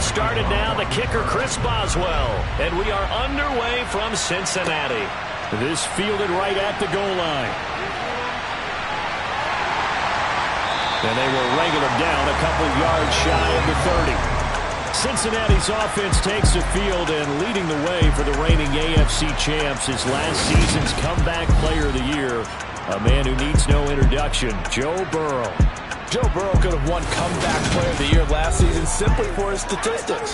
started now. The kicker, Chris Boswell. And we are underway from Cincinnati. This fielded right at the goal line. And they will wrangle him down a couple yards shy of the 30. Cincinnati's offense takes the field and leading the way for the reigning AFC champs is last season's comeback player of the year. A man who needs no introduction, Joe Burrow. Joe Burrow could have won comeback player of the year last season simply for his statistics.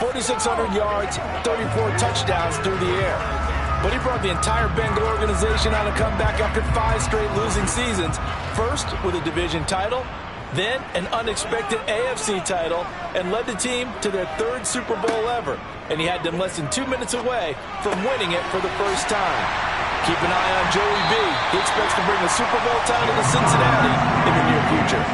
4,600 yards, 34 touchdowns through the air. But he brought the entire Bengal organization on a comeback after 5 straight losing seasons. First with a division title, then an unexpected AFC title, and led the team to their 3rd Super Bowl ever. And he had them less than 2 minutes away from winning it for the first time. Keep an eye on Joey B. He expects to bring the Super Bowl title to Cincinnati in the near future.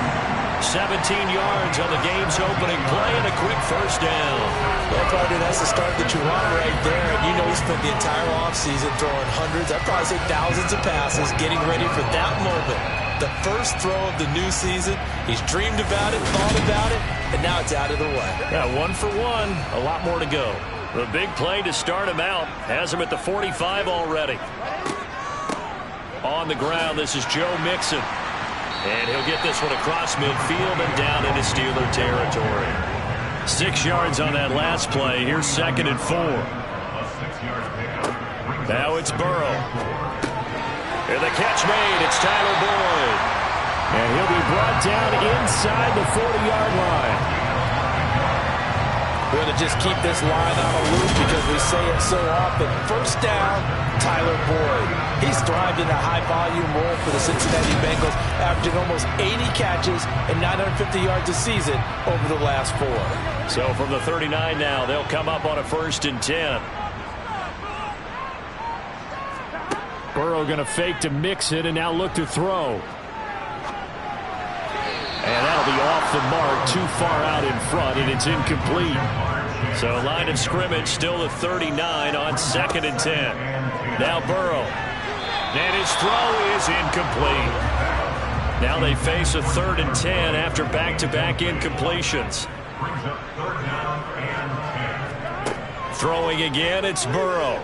17 yards on the game's opening play and a quick first down. Well, probably that's the start that you want right there. And you know he spent the entire offseason throwing hundreds, I'd probably say thousands of passes, getting ready for that moment. The first throw of the new season. He's dreamed about it, thought about it, and now it's out of the way. Yeah, 1 for 1. A lot more to go. The big play to start him out. Has him at the 45 already. On the ground, this is Joe Mixon. And he'll get this one across midfield and down into Steeler territory. 6 yards on that last play. Here's 2nd and 4. Now it's Burrow. And the catch made. It's Tyler Boyd. And he'll be brought down inside the 40-yard line. We're going to just keep this line on a loop because we say it so often. First down, Tyler Boyd. He's thrived in a high-volume role for the Cincinnati Bengals, averaging almost 80 catches and 950 yards a season over the last 4. So from the 39 now, they'll come up on a 1st and 10. Burrow going to fake to Mixon and now look to throw. And that'll be off the mark, too far out in front, and it's incomplete. So line of scrimmage still the 39 on 2nd and 10. Now Burrow. And his throw is incomplete. Now they face a 3rd and 10 after back-to-back incompletions. Throwing again, it's Burrow.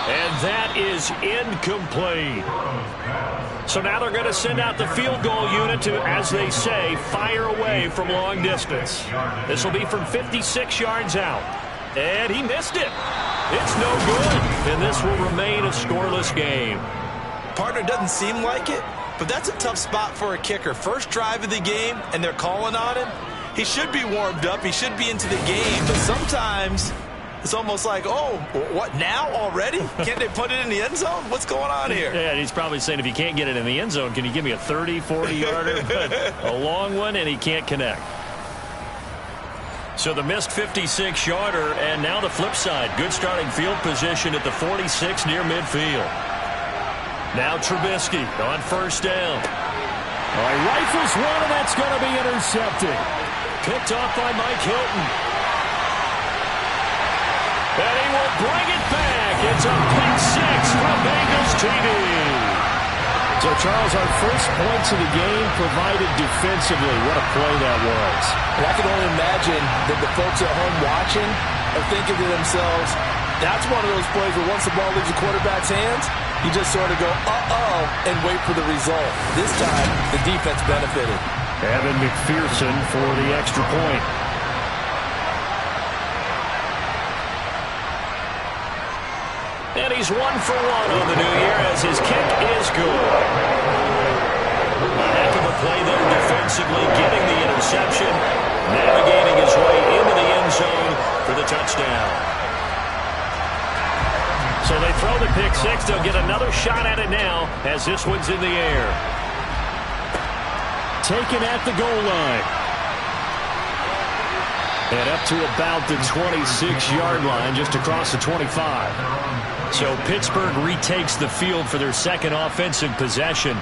And that is incomplete. So now they're going to send out the field goal unit to, as they say, fire away from long distance. This will be from 56 yards out. And he missed it. It's no good. And this will remain a scoreless game. Partner, doesn't seem like it, but that's a tough spot for a kicker. First drive of the game, and they're calling on him. He should be warmed up. He should be into the game. But sometimes it's almost like, oh, what, now already? Can't they put it in the end zone? What's going on here? Yeah, he's probably saying, if you can't get it in the end zone, can you give me a 30, 40-yarder? But a long one, and he can't connect. So the missed 56-yarder, and now the flip side. Good starting field position at the 46 near midfield. Now Trubisky on 1st down. All right, rifles one, and that's going to be intercepted. Picked off by Mike Hilton. And he will bring it back. It's a pick 6 from Bengals TV. So, Charles, our first points of the game provided defensively. What a play that was. And I can only imagine that the folks at home watching are thinking to themselves, that's one of those plays where once the ball leaves the quarterback's hands, you just sort of go, uh-oh, and wait for the result. This time, the defense benefited. Evan McPherson for the extra point. And he's 1 for 1 on the new year as his kick is good. A heck of a play there defensively, getting the interception, navigating his way into the end zone for the touchdown. So they throw the pick 6. They'll get another shot at it now as this one's in the air. Taken at the goal line. And up to about the 26-yard line, just across the 25. So Pittsburgh retakes the field for their 2nd offensive possession.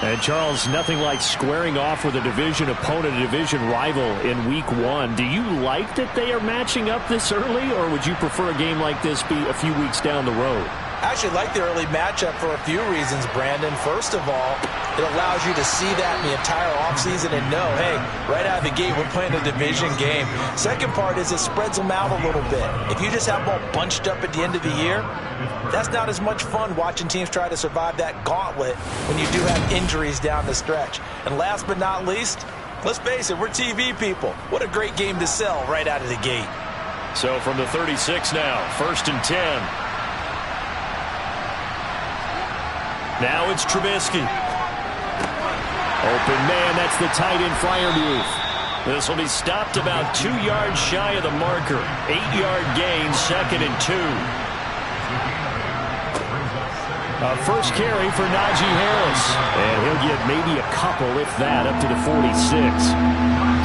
And, Charles, nothing like squaring off with a division opponent, a division rival in Week 1. Do you like that they are matching up this early, or would you prefer a game like this be a few weeks down the road? I actually like the early matchup for a few reasons, Brandon. First of all, it allows you to see that in the entire offseason and know, hey, right out of the gate, we're playing a division game. Second part is it spreads them out a little bit. If you just have them all bunched up at the end of the year, that's not as much fun watching teams try to survive that gauntlet when you do have injuries down the stretch. And last but not least, let's face it, we're TV people. What a great game to sell right out of the gate. So from the 36 now, 1st and 10. Now it's Trubisky. Open man, that's the tight end flyer move. This will be stopped about 2 yards shy of the marker. 8-yard gain, 2nd and 2. First carry for Najee Harris. And he'll get maybe a couple, if that, up to the 46.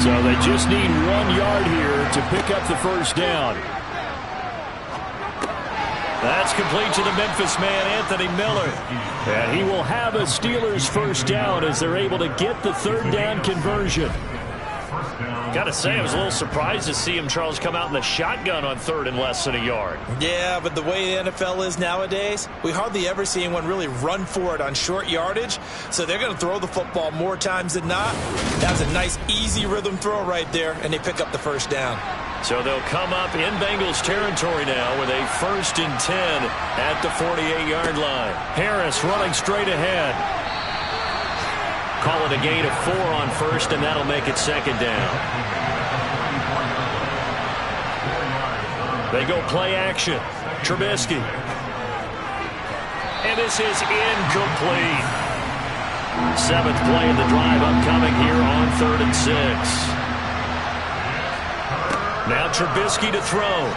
So they just need 1 yard here to pick up the first down. That's complete to the Memphis man, Anthony Miller. And he will have a Steelers first down as they're able to get the 3rd down conversion. Got to say, I was a little surprised to see him, Charles, come out in the shotgun on 3rd and less than a yard. Yeah, but the way the NFL is nowadays, we hardly ever see anyone really run for it on short yardage. So they're going to throw the football more times than not. That's a nice, easy rhythm throw right there, and they pick up the first down. So they'll come up in Bengals territory now with a 1st and 10 at the 48-yard line. Harris running straight ahead. Call it a gain of 4 on 1st, and that'll make it 2nd down. They go play action. Trubisky. And this is incomplete. 7th play of the drive upcoming here on 3rd and 6. Now Trubisky to throw.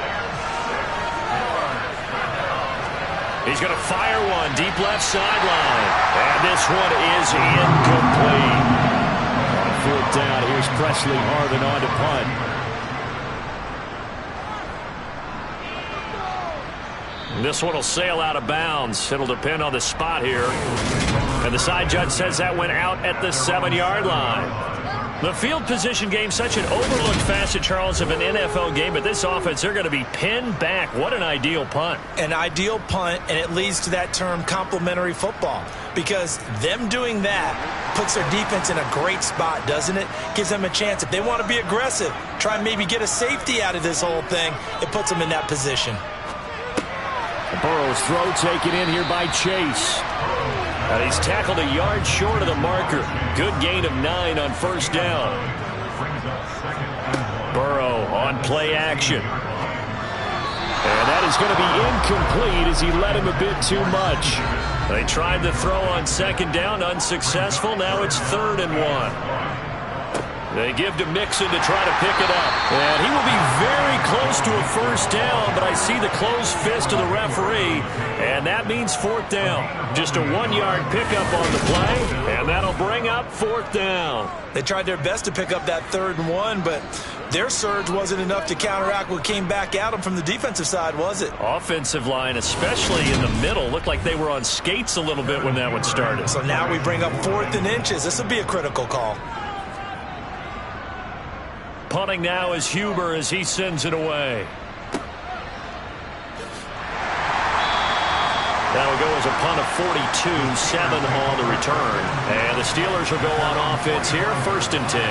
He's going to fire one deep left sideline. And this one is incomplete. On 4th down, here's Presley Harvin on to punt. This one will sail out of bounds. It'll depend on the spot here. And the side judge says that went out at the 7-yard line. The field position game, such an overlooked facet, Charles, of an NFL game, but this offense, they're going to be pinned back. What an ideal punt. An ideal punt, and it leads to that term complementary football, because them doing that puts their defense in a great spot, doesn't it? Gives them a chance. If they want to be aggressive, try and maybe get a safety out of this whole thing, it puts them in that position. Burrow's throw taken in here by Chase. And he's tackled a yard short of the marker. Good gain of 9 on 1st down. Burrow on play action. And that is going to be incomplete as he led him a bit too much. They tried the throw on 2nd down, unsuccessful. Now it's 3rd and 1. They give to Mixon to try to pick it up. And he will be very close to a first down, but I see the closed fist of the referee, and that means 4th down. Just a 1-yard pickup on the play, and that'll bring up 4th down. They tried their best to pick up that 3rd and 1, but their surge wasn't enough to counteract what came back at them from the defensive side, was it? Offensive line, especially in the middle, looked like they were on skates a little bit when that one started. So now we bring up 4th and inches. This will be a critical call. Punting now is Huber as he sends it away. That'll go as a punt of 42, 7 on the return. And the Steelers will go on offense here, 1st and 10.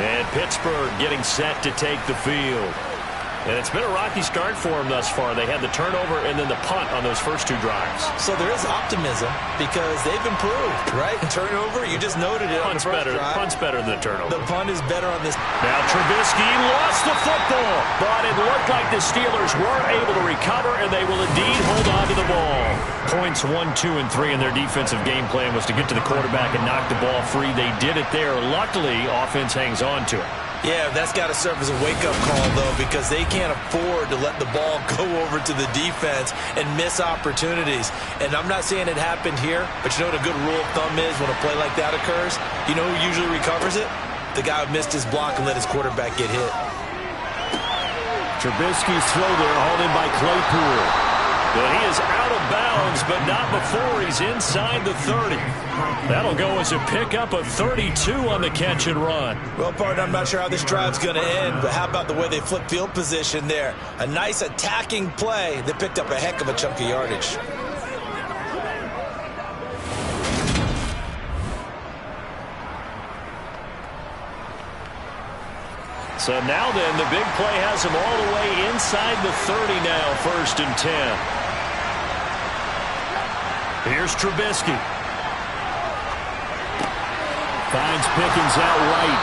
And Pittsburgh getting set to take the field. And it's been a rocky start for them thus far. They had the turnover and then the punt on those first 2 drives. So there is optimism because they've improved, right? Turnover, you just noted it on the first drive. Punt's better than the turnover. The punt is better on this. Now Trubisky lost the football, but it looked like the Steelers were able to recover, and they will indeed hold on to the ball. Points 1, 2, and 3 in their defensive game plan was to get to the quarterback and knock the ball free. They did it there. Luckily, offense hangs on to it. Yeah, that's got to serve as a wake-up call, though, because they can't afford to let the ball go over to the defense and miss opportunities. And I'm not saying it happened here, but you know what a good rule of thumb is when a play like that occurs? You know who usually recovers it? The guy who missed his block and let his quarterback get hit. Trubisky's throw there hauled in by Claypool. But he is out of bounds, but not before he's inside the 30. That'll go as a pickup of 32 on the catch and run. Well, partner, I'm not sure how this drive's going to end, but how about the way they flip field position there? A nice attacking play that picked up a heck of a chunk of yardage. So now then, the big play has him all the way inside the 30 now, 1st and 10. Here's Trubisky. Finds Pickens out right.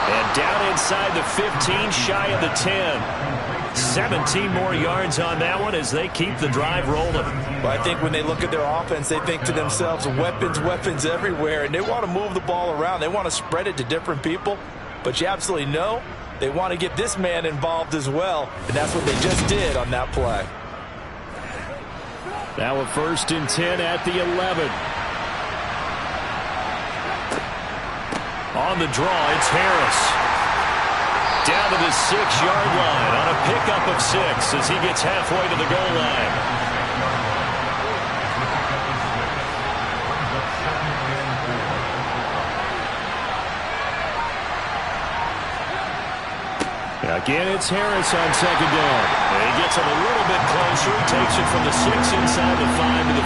And down inside the 15, shy of the 10. 17 more yards on that one as they keep the drive rolling. Well, I think when they look at their offense, they think to themselves, weapons, weapons everywhere. And they want to move the ball around. They want to spread it to different people. But you absolutely know they want to get this man involved as well. And that's what they just did on that play. Now a 1st and 10 at the 11. On the draw, it's Harris. Down to the 6-yard line on a pickup of 6 as he gets halfway to the goal line. Again, it's Harris on 2nd down. And he gets it a little bit closer. He takes it from the 6 inside the 5 to the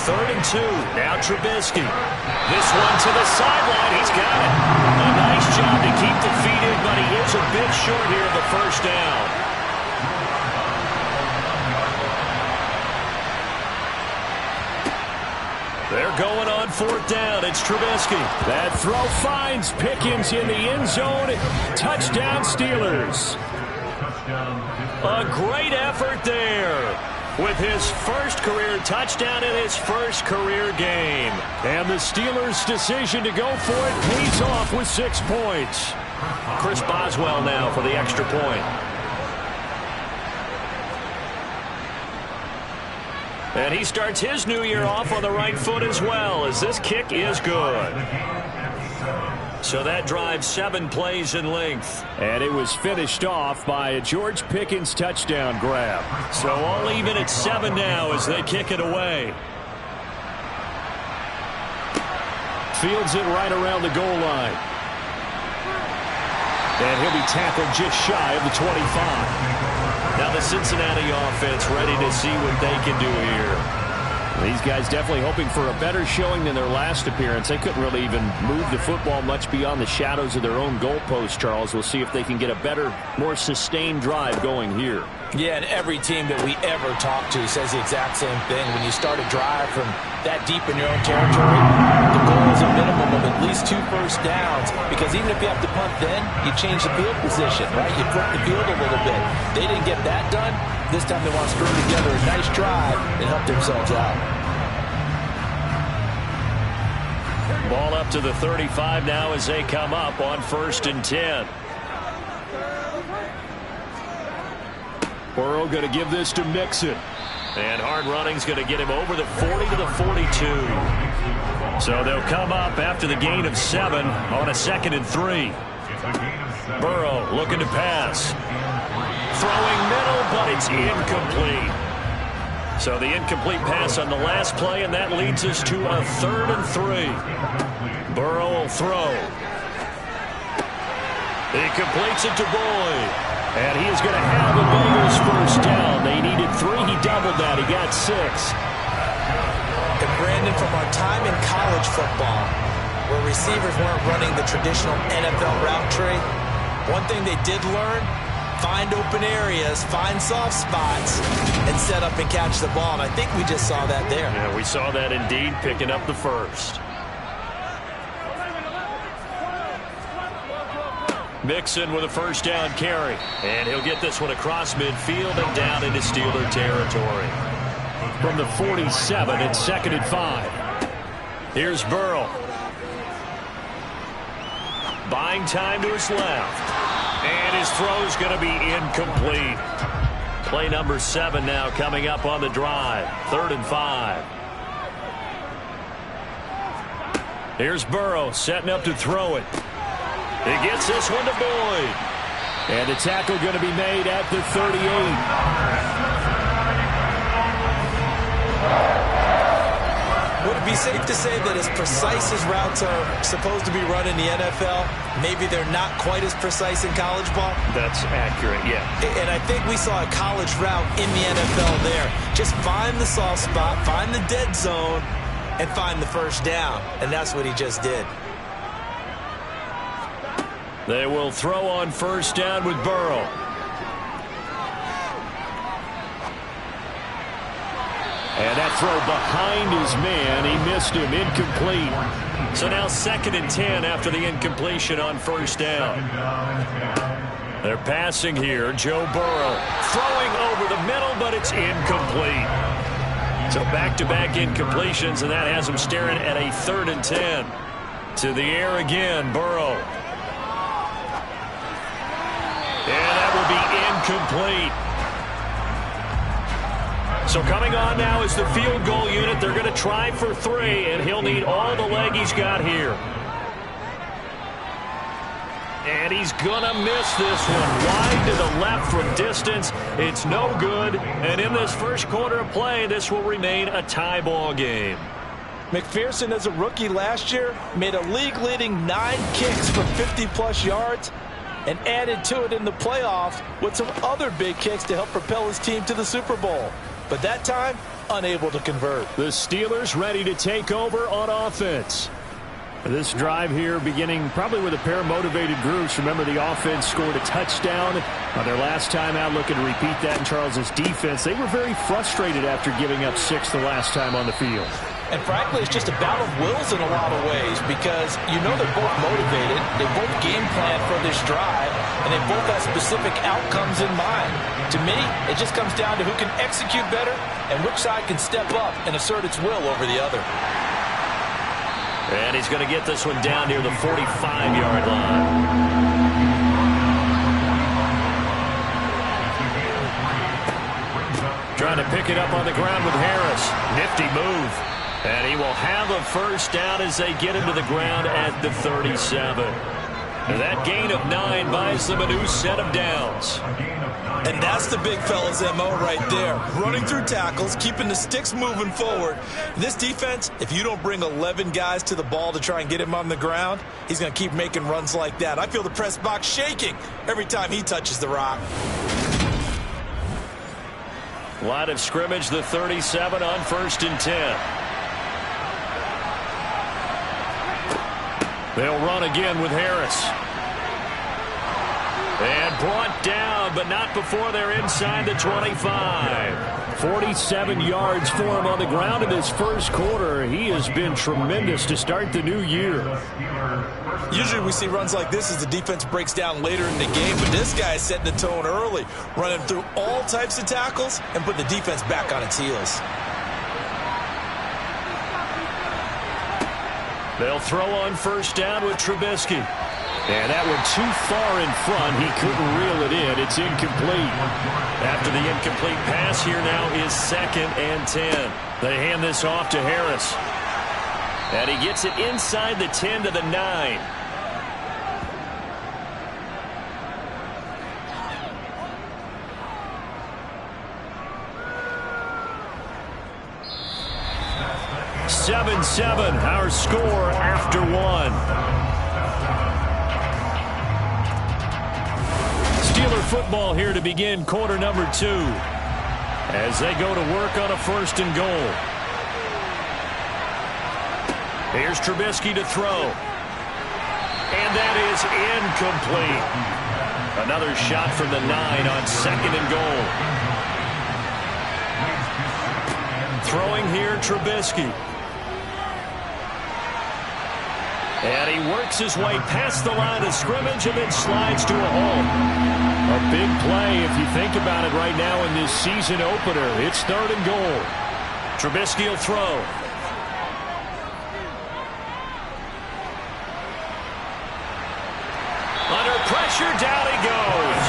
4. 3rd and 2. Now Trubisky. This one to the sideline. He's got it. A nice job to keep the feet in, but he is a bit short here of the 1st down. They're going on 4th down. It's Trubisky. That throw finds Pickens in the end zone. Touchdown, Steelers. A great effort there, with his first career touchdown in his first career game. And the Steelers' decision to go for it pays off with 6 points. Chris Boswell now for the extra point. And he starts his new year off on the right foot as well, as this kick is good. So that drives 7 plays in length. And it was finished off by a George Pickens touchdown grab. So all even at 7 now as they kick it away. Fields it right around the goal line. And he'll be tackled just shy of the 25. Now the Cincinnati offense ready to see what they can do here. These guys definitely hoping for a better showing than their last appearance. They couldn't really even move the football much beyond the shadows of their own goalpost, Charles. We'll see if they can get a better, more sustained drive going here. Yeah, and every team that we ever talk to says the exact same thing. When you start a drive from that deep in your own territory, the goal is a minimum of at least 2 first downs, because even if you have to punt then, you change the field position, right? You flip the field a little bit. They didn't get that done. This time they want to string together a nice drive and help themselves out. Ball up to the 35 now as they come up on 1st and 10. Burrow going to give this to Mixon. And hard running's going to get him over the 40 to the 42. So they'll come up after the gain of 7 on a 2nd and 3. Burrow looking to pass. Throwing middle, but it's incomplete. So the incomplete pass on the last play, and that leads us to a 3rd and 3. Burrow will throw. He completes it to Boyd. And he is going to have the Bengals first down. They needed 3. He doubled that. He got 6. And Brandon, from our time in college football, where receivers weren't running the traditional NFL route tree, one thing they did learn, find open areas, find soft spots, and set up and catch the ball. And I think we just saw that there. Yeah, we saw that indeed, picking up the first. Mixon with a first down carry. And he'll get this one across midfield and down into Steeler territory. From the 47, it's 2nd and 5. Here's Burrow. Buying time to his left. And his throw's going to be incomplete. Play number 7 now coming up on the drive. 3rd and 5. Here's Burrow setting up to throw it. He gets this one to Boyd. And the tackle going to be made at the 38. Would it be safe to say that as precise as routes are supposed to be run in the NFL, maybe they're not quite as precise in college ball? That's accurate, yeah. And I think we saw a college route in the NFL there. Just find the soft spot, find the dead zone, and find the first down. And that's what he just did. They will throw on first down with Burrow. And that throw behind his man. He missed him. Incomplete. So now 2nd and 10 after the incompletion on first down. They're passing here. Joe Burrow throwing over the middle, but it's incomplete. So back-to-back incompletions, and that has him staring at a 3rd and 10. To the air again, Burrow. And that will be incomplete. So coming on now is the field goal unit. They're going to try for 3, and he'll need all the leg he's got here. And he's going to miss this one. Wide to the left from distance. It's no good. And in this first quarter of play, this will remain a tie ball game. McPherson, as a rookie last year, made a league-leading 9 kicks for 50-plus yards and added to it in the playoffs with some other big kicks to help propel his team to the Super Bowl. But that time, unable to convert. The Steelers ready to take over on offense. This drive here beginning probably with a pair of motivated groups. Remember, the offense scored a touchdown on their last time out, looking to repeat that in Charles's defense. They were very frustrated after giving up 6 the last time on the field. And frankly, it's just a battle of wills in a lot of ways because you know they're both motivated, they both game plan for this drive, and they both have specific outcomes in mind. To me, it just comes down to who can execute better and which side can step up and assert its will over the other. And he's going to get this one down near the 45-yard line. Trying to pick it up on the ground with Harris. Nifty move. And he will have a first down as they get him to the ground at the 37. And that gain of 9 buys them a new set of downs. And that's the big fella's MO right there. Running through tackles, keeping the sticks moving forward. This defense, if you don't bring 11 guys to the ball to try and get him on the ground, he's going to keep making runs like that. I feel the press box shaking every time he touches the rock. Line of scrimmage, the 37 on 1st and 10. They'll run again with Harris. And brought down, but not before they're inside the 25. 47 yards for him on the ground in this first quarter. He has been tremendous to start the new year. Usually we see runs like this as the defense breaks down later in the game, but this guy is setting the tone early, running through all types of tackles and putting the defense back on its heels. They'll throw on first down with Trubisky. And that one too far in front. He couldn't reel it in. It's incomplete. After the incomplete pass, here now is 2nd and 10. They hand this off to Harris. And he gets it inside the 10 to the 9. "7-7, our score after 1. Steeler football here to begin quarter number 2 as they go to work on a 1st and goal. Here's Trubisky to throw. And that is incomplete. Another shot from the 9 on 2nd and goal. Throwing here, Trubisky. And he works his way past the line of scrimmage and then slides to a halt. A big play if you think about it right now in this season opener. It's 3rd and goal. Trubisky will throw. Under pressure, down he goes.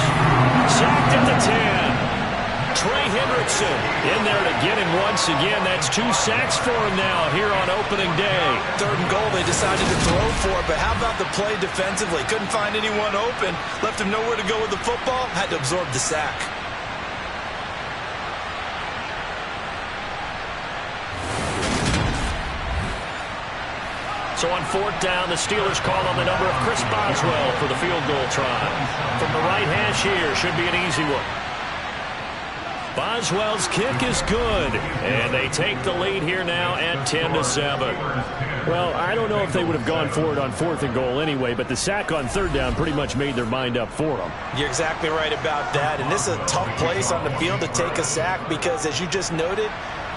Sacked at the 10. Trey Hendrickson in there to get him once again. That's 2 sacks for him now here on opening day. 3rd and goal, they decided to throw for it, but how about the play defensively? Couldn't find anyone open, left him nowhere to go with the football, had to absorb the sack. So on 4th down, the Steelers call on the number of Chris Boswell for the field goal try. From the right hash here, should be an easy one. Boswell's kick is good, and they take the lead here now at 10-7. Well, I don't know if they would have gone for it on 4th and goal anyway, but the sack on 3rd down pretty much made their mind up for them. You're exactly right about that, and this is a tough place on the field to take a sack because, as you just noted,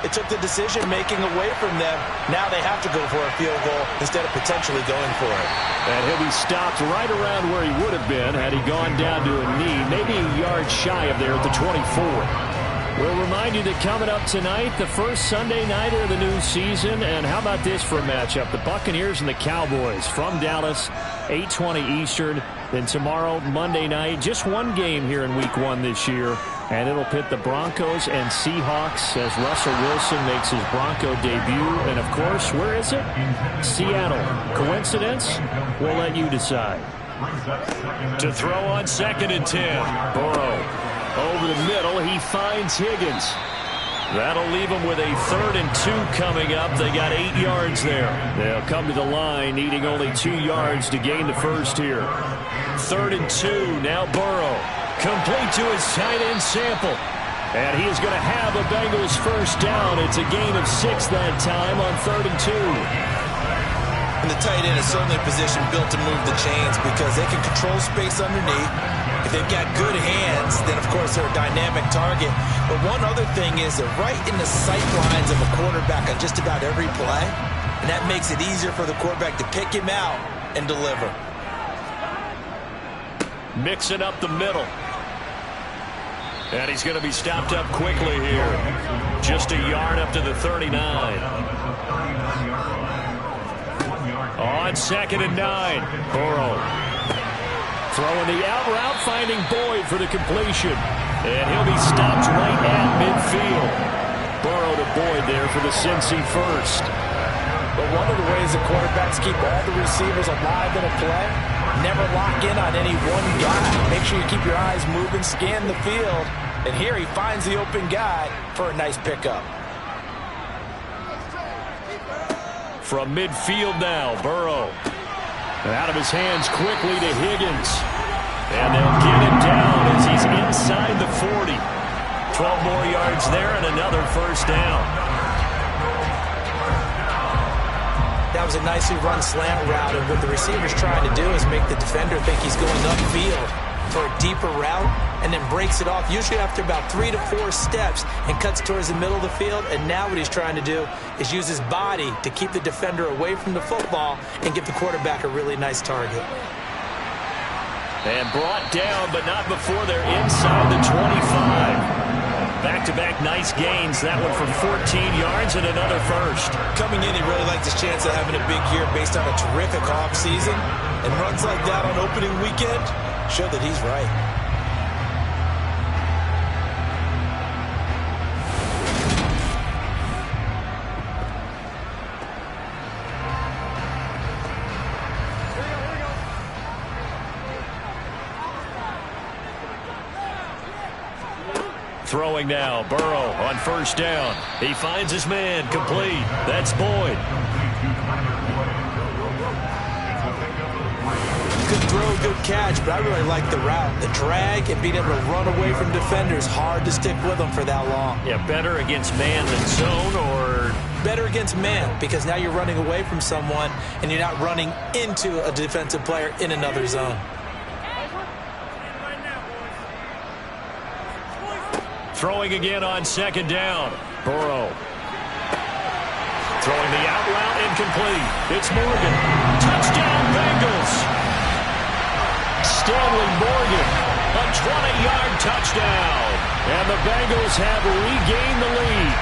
it took the decision-making away from them. Now they have to go for a field goal instead of potentially going for it. And he'll be stopped right around where he would have been had he gone down to a knee, maybe a yard shy of there at the 24. We'll remind you that coming up tonight, the first Sunday nighter of the new season. And how about this for a matchup? The Buccaneers and the Cowboys from Dallas, 8:20 Eastern. Then tomorrow, Monday night, just one game here in Week 1 this year. And it'll pit the Broncos and Seahawks as Russell Wilson makes his Bronco debut. And, of course, where is it? Seattle. Coincidence? We'll let you decide. To throw on 2nd and 10. Burrow. Over the middle, he finds Higgins. That'll leave them with a 3rd and 2 coming up. They got 8 yards there. They'll come to the line, needing only 2 yards to gain the first here. 3rd and 2, now Burrow. Complete to his tight end Sample. And he is going to have a Bengals first down. It's a gain of 6 that time on 3rd and 2. And the tight end is certainly a position built to move the chains because they can control space underneath. If they've got good hands, then, of course, they're a dynamic target. But one other thing is they're right in the sight lines of a quarterback on just about every play. And that makes it easier for the quarterback to pick him out and deliver. Mixing up the middle. And he's going to be stopped up quickly here. Just a yard up to the 39. On 2nd and 9. Burrow. Throwing the out route, finding Boyd for the completion. And he'll be stopped right at midfield. Burrow to Boyd there for the Cincy first. But one of the ways the quarterbacks keep all the receivers alive in a play, never lock in on any one guy. Make sure you keep your eyes moving, scan the field. And here he finds the open guy for a nice pickup. From midfield now, Burrow. Out of his hands quickly to Higgins. And they'll get him down as he's inside the 40. 12 more yards there and another first down. That was a nicely run slant route, and what the receiver's trying to do is make the defender think he's going upfield for a deeper route and then breaks it off, usually after about 3 to 4 steps, and cuts towards the middle of the field. And now what he's trying to do is use his body to keep the defender away from the football and give the quarterback a really nice target. And brought down, but not before they're inside the 25. Back-to-back nice gains. That one from 14 yards and another first. Coming in, he really likes his chance of having a big year based on a terrific offseason. And runs like that on opening weekend show that he's right. Throwing now, Burrow on first down. He finds his man, complete. That's Boyd. Good throw, good catch, but I really like the route. The drag and being able to run away from defenders, hard to stick with them for that long. Yeah, better against man than zone, or? Better against man, because now you're running away from someone and you're not running into a defensive player in another zone. Throwing again on second down. Burrow. Throwing the out route, incomplete. It's Morgan. Touchdown, Bengals. Stanley Morgan, a 20-yard touchdown. And the Bengals have regained the lead.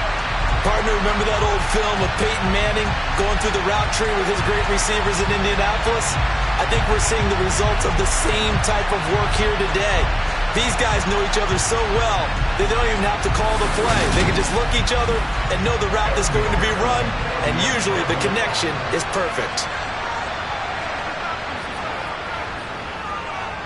Partner, remember that old film of Peyton Manning going through the route tree with his great receivers in Indianapolis? I think we're seeing the results of the same type of work here today. These guys know each other so well, they don't even have to call the play. They can just look each other and know the route that's going to be run, and usually the connection is perfect.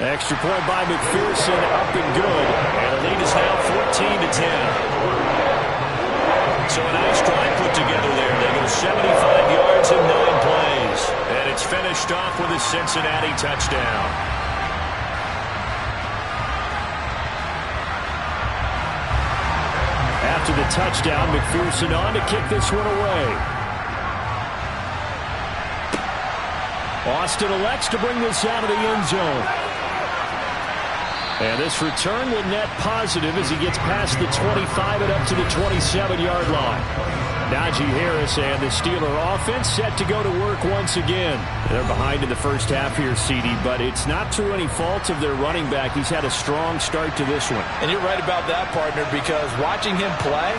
Extra point by McPherson, up and good. And the lead is now 14-10. So a nice drive put together there. They go 75 yards in 9 plays. And it's finished off with a Cincinnati touchdown. after the touchdown. McPherson on to kick this one away. Austin elects to bring this out of the end zone. And this return will net positive as he gets past the 25 and up to the 27-yard line. Najee Harris and the Steeler offense set to go to work once again. They're behind in the first half here, CD, but it's not through any fault of their running back. He's had a strong start to this one. And you're right about that, partner, because watching him play,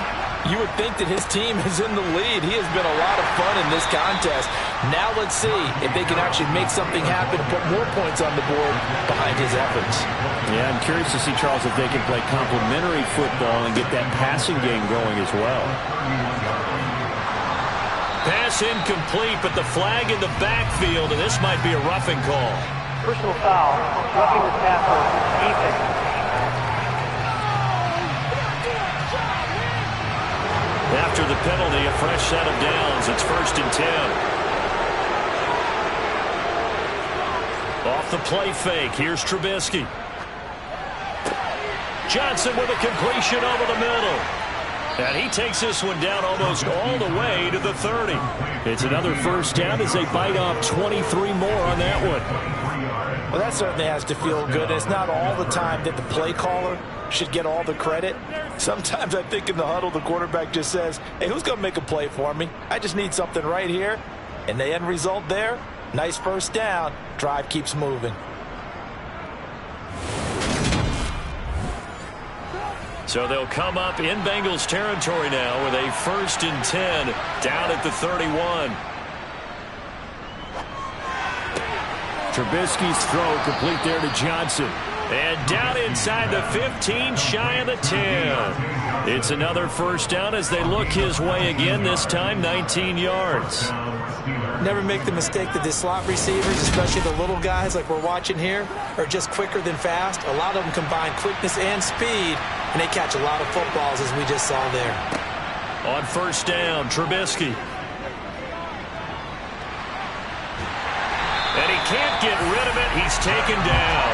you would think that his team is in the lead. He has been a lot of fun in this contest. Now let's see if they can actually make something happen, put more points on the board behind his efforts. Yeah, I'm curious to see, Charles, if they can play complementary football and get that passing game going as well. Pass incomplete, but the flag in the backfield, and this might be a roughing call. Personal foul, roughing the tackle, defense. After the penalty, a fresh set of downs. It's 1st and 10. Off the play fake. Here's Trubisky. Johnson with a completion over the middle. And he takes this one down almost all the way to the 30. It's another first down as they bite off 23 more on that one. Well, that certainly has to feel good. It's not all the time that the play caller should get all the credit. Sometimes I think in the huddle, the quarterback just says, hey, who's going to make a play for me? I just need something right here. And the end result there, nice first down. Drive keeps moving. So they'll come up in Bengals territory now with a 1st and 10 down at the 31. Trubisky's throw complete there to Johnson. And down inside the 15, shy of the 10. It's another first down as they look his way again, this time 19 yards. Never make the mistake that the slot receivers, especially the little guys like we're watching here, are just quicker than fast. A lot of them combine quickness and speed, and they catch a lot of footballs, as we just saw there. On first down, Trubisky. And he can't get rid of it. He's taken down.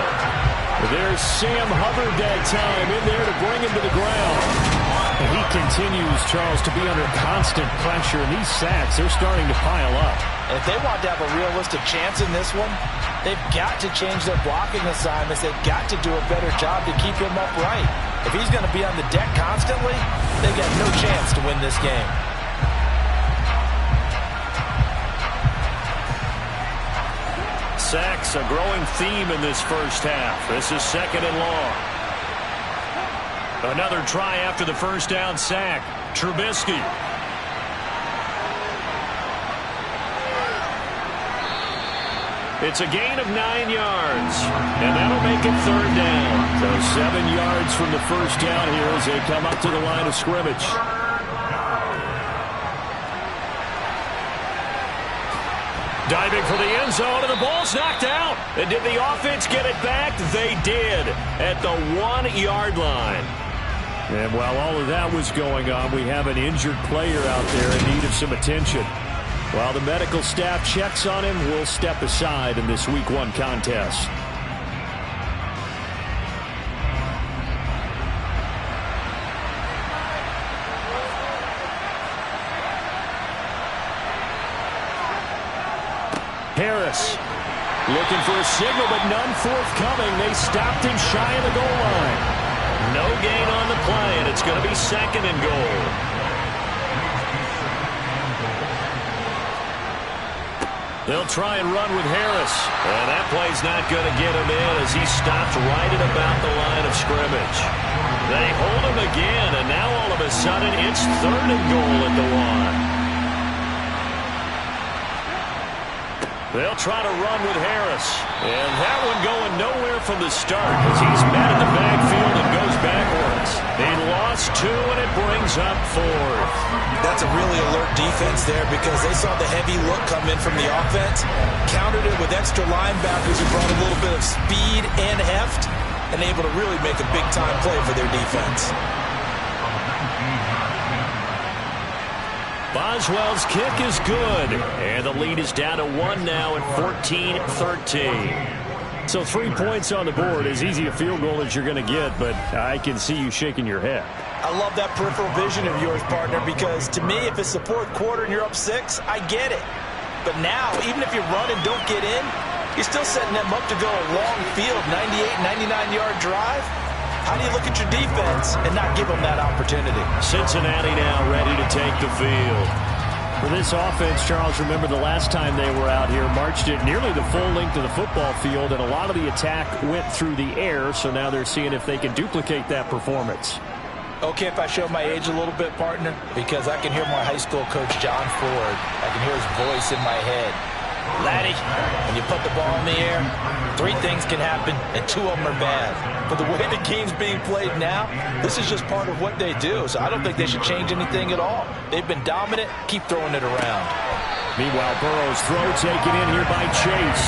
There's Sam Hubbard that time in there to bring him to the ground. And he continues, Charles, to be under constant pressure. And these sacks, they're starting to pile up. And if they want to have a realistic chance in this one, they've got to change their blocking assignments. They've got to do a better job to keep him upright. If he's going to be on the deck constantly, they got no chance to win this game. Sacks, a growing theme in this first half. This is 2nd and long. Another try after the first down sack. Trubisky. It's a gain of 9 yards. And that'll make it 3rd down. So 7 yards from the first down here as they come up to the line of scrimmage. Diving for the end zone, and the ball's knocked out. And did the offense get it back? They did at the 1-yard line. And while all of that was going on, we have an injured player out there in need of some attention. While the medical staff checks on him, we'll step aside in this Week 1 contest. Harris looking for a signal, but none forthcoming. They stopped him shy of the goal line. No gain on the play, and it's going to be 2nd and goal. They'll try and run with Harris. And that play's not going to get him in as he stopped right at about the line of scrimmage. They hold him again, and now all of a sudden it's 3rd and goal at the 1. They'll try to run with Harris. And that one going nowhere from the start as he's met in the backfield and goes backwards. They lost 2, and it brings up 4th. That's a really alert defense there because they saw the heavy look come in from the offense, countered it with extra linebackers who brought a little bit of speed and heft, and able to really make a big-time play for their defense. Boswell's kick is good, and the lead is down to 1 now at 14-13. So 3 points on the board, as easy a field goal as you're going to get, but I can see you shaking your head. I love that peripheral vision of yours, partner, because to me, if it's the fourth quarter and you're up 6, I get it. But now, even if you run and don't get in, you're still setting them up to go a long field, 98, 99-yard drive. How do you look at your defense and not give them that opportunity? Cincinnati now ready to take the field. For this offense, Charles, remember the last time they were out here, marched it nearly the full length of the football field, and a lot of the attack went through the air, so now they're seeing if they can duplicate that performance. Okay, if I show my age a little bit, partner, because I can hear my high school coach, John Ford. I can hear his voice in my head. Laddie, when you put the ball in the air, 3 things can happen, and 2 of them are bad. But the way the game's being played now, this is just part of what they do, so I don't think they should change anything at all. They've been dominant. Keep throwing it around. Meanwhile, Burrow's throw taken in here by Chase.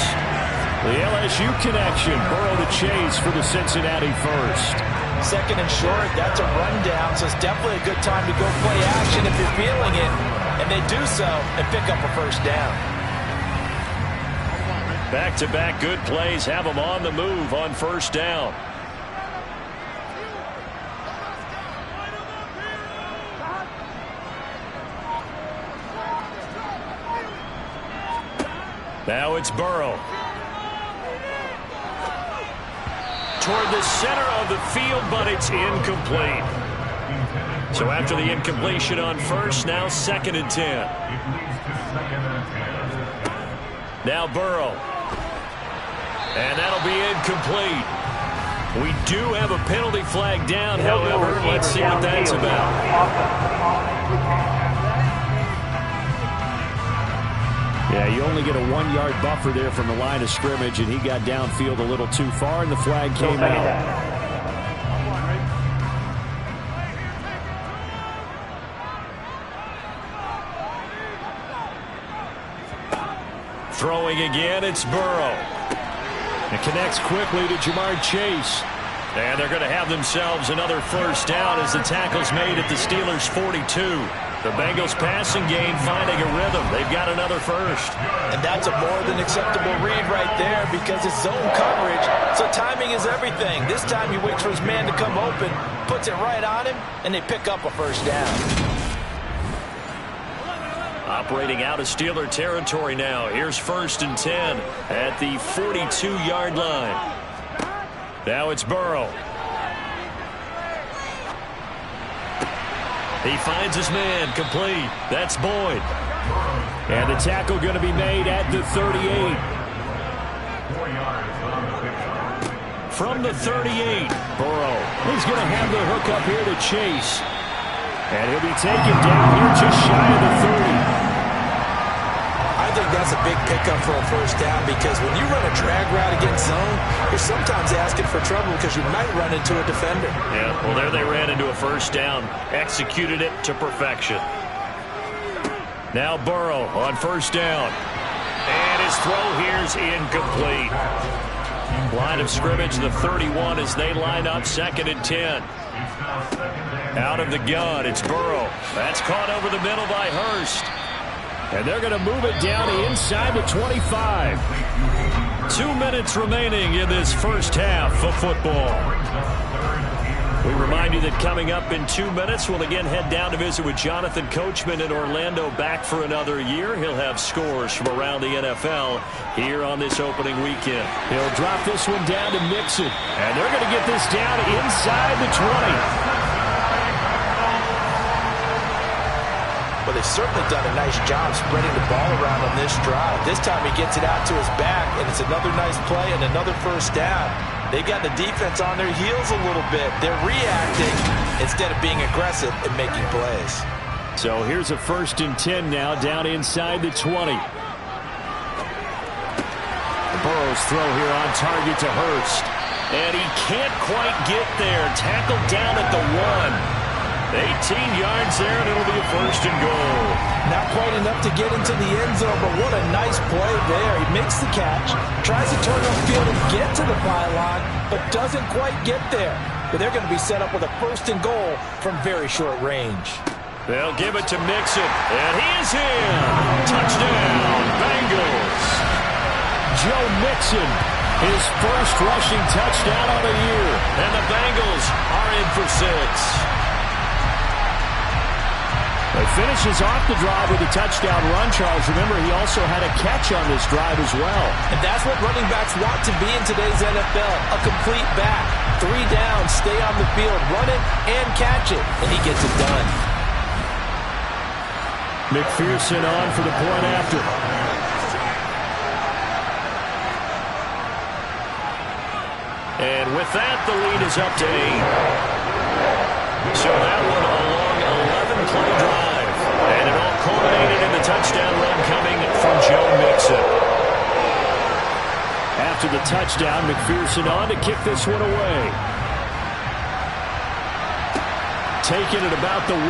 The LSU connection. Burrow to Chase for the Cincinnati first. Second and short, that's a rundown, so it's definitely a good time to go play action if you're feeling it. And they do so and pick up a first down. Back-to-back good plays have them on the move on first down. Now it's Burrow. Toward the center of the field, but it's incomplete. So after the incompletion on first, now 2nd and 10. Now Burrow. And that'll be incomplete. We do have a penalty flag down, however. Let's see what that's about. Yeah, you only get a 1-yard buffer there from the line of scrimmage, and he got downfield a little too far, and the flag came out. Throwing again, it's Burrow. It connects quickly to Jamar Chase. And they're going to have themselves another first down as the tackle's made at the Steelers' 42. The Bengals passing game finding a rhythm. They've got another first. And that's a more than acceptable read right there because it's zone coverage, so timing is everything. This time he waits for his man to come open, puts it right on him, and they pick up a first down. Operating out of Steeler territory now. Here's 1st and 10 at the 42-yard line. Now it's Burrow. He finds his man, complete. That's Boyd. And the tackle going to be made at the 38. From the 38, Burrow. He's going to have the hook up here to Chase. And he'll be taken down here just shy of the 30. I think that's a big pickup for a first down because when you run a drag route against zone, you're sometimes asking for trouble because you might run into a defender. Yeah, well, there they ran into a first down. Executed it to perfection. Now Burrow on first down. And his throw here's incomplete. Line of scrimmage, the 31 as they line up 2nd and 10. Out of the gun, it's Burrow. That's caught over the middle by Hurst. And they're going to move it down inside the 25. 2 minutes remaining in this first half of football. We remind you that coming up in 2 minutes, we'll again head down to visit with Jonathan Coachman in Orlando, back for another year. He'll have scores from around the NFL here on this opening weekend. He'll drop this one down to Mixon. And they're going to get this down inside the 20. Well, they've certainly done a nice job spreading the ball around on this drive. This time he gets it out to his back, and it's another nice play and another first down. They've got the defense on their heels a little bit. They're reacting instead of being aggressive and making plays. So here's a 1st and 10 now, down inside the 20. Burrow's throw here on target to Hurst. And he can't quite get there. Tackled down at the 1. 18 yards there, and it'll be a 1st and goal. Not quite enough to get into the end zone, but what a nice play there. He makes the catch, tries to turn upfield and get to the pylon, but doesn't quite get there. But they're going to be set up with a 1st and goal from very short range. They'll give it to Mixon, and he is in. Touchdown, Bengals. Joe Mixon, his first rushing touchdown of the year. And the Bengals are in for 6. finishes off the drive with a touchdown run, Charles. Remember, he also had a catch on this drive as well. And that's what running backs want to be in today's NFL, a complete back. 3 down, stay on the field, run it and catch it, and he gets it done. McPherson on for the point after. And with that, the lead is up to 8. So that one a long 11-play drive. And it all culminated in the touchdown run coming from Joe Mixon. After the touchdown, McPherson on to kick this one away. Taking it about the 1.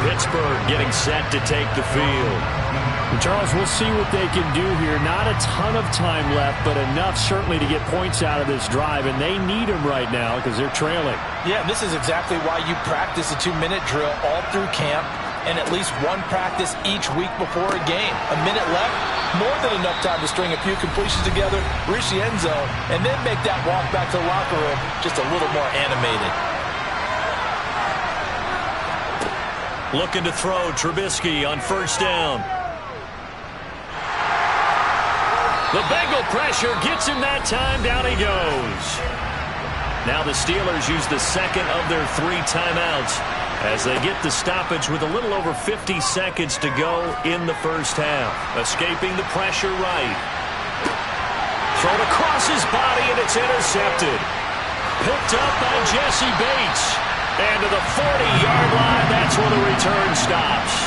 Pittsburgh getting set to take the field. Charles, we'll see what they can do here. Not a ton of time left, but enough certainly to get points out of this drive, and they need them right now because they're trailing. Yeah, this is exactly why you practice a 2-minute drill all through camp and at least one practice each week before a game. A minute left, more than enough time to string a few completions together, reach the end zone, and then make that walk back to the locker room just a little more animated. Looking to throw, Trubisky on first down. The Bengal pressure gets him that time. Down he goes. Now the Steelers use the second of their 3 timeouts as they get the stoppage with a little over 50 seconds to go in the first half. Escaping the pressure right. Thrown across his body, and it's intercepted. Picked up by Jesse Bates. And to the 40-yard line, that's where the return stops.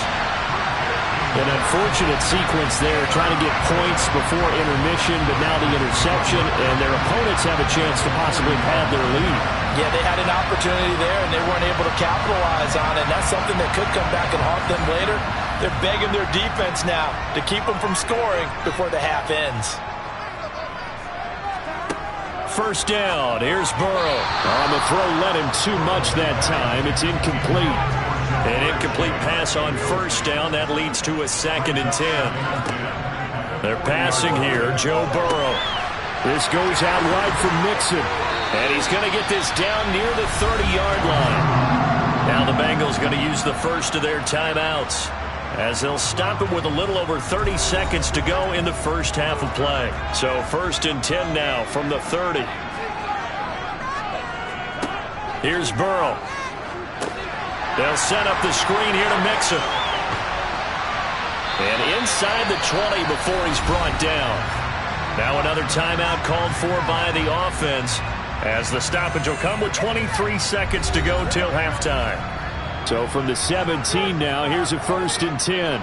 An unfortunate sequence there, trying to get points before intermission, but now the interception, and their opponents have a chance to possibly pad their lead. Yeah, they had an opportunity there, and they weren't able to capitalize on it, and that's something that could come back and haunt them later. They're begging their defense now to keep them from scoring before the half ends. First down, here's Burrow. On the throw, led him too much that time. It's incomplete. An incomplete pass on first down. That leads to a 2nd and 10. They're passing here, Joe Burrow. This goes out wide for Mixon. And he's going to get this down near the 30-yard line. Now the Bengals going to use the first of their timeouts, as they'll stop him with a little over 30 seconds to go in the first half of play. So 1st and 10 now from the 30. Here's Burrow. They'll set up the screen here to Mixon. And inside the 20 before he's brought down. Now another timeout called for by the offense, as the stoppage will come with 23 seconds to go till halftime. So from the 17 now, here's a 1st and 10.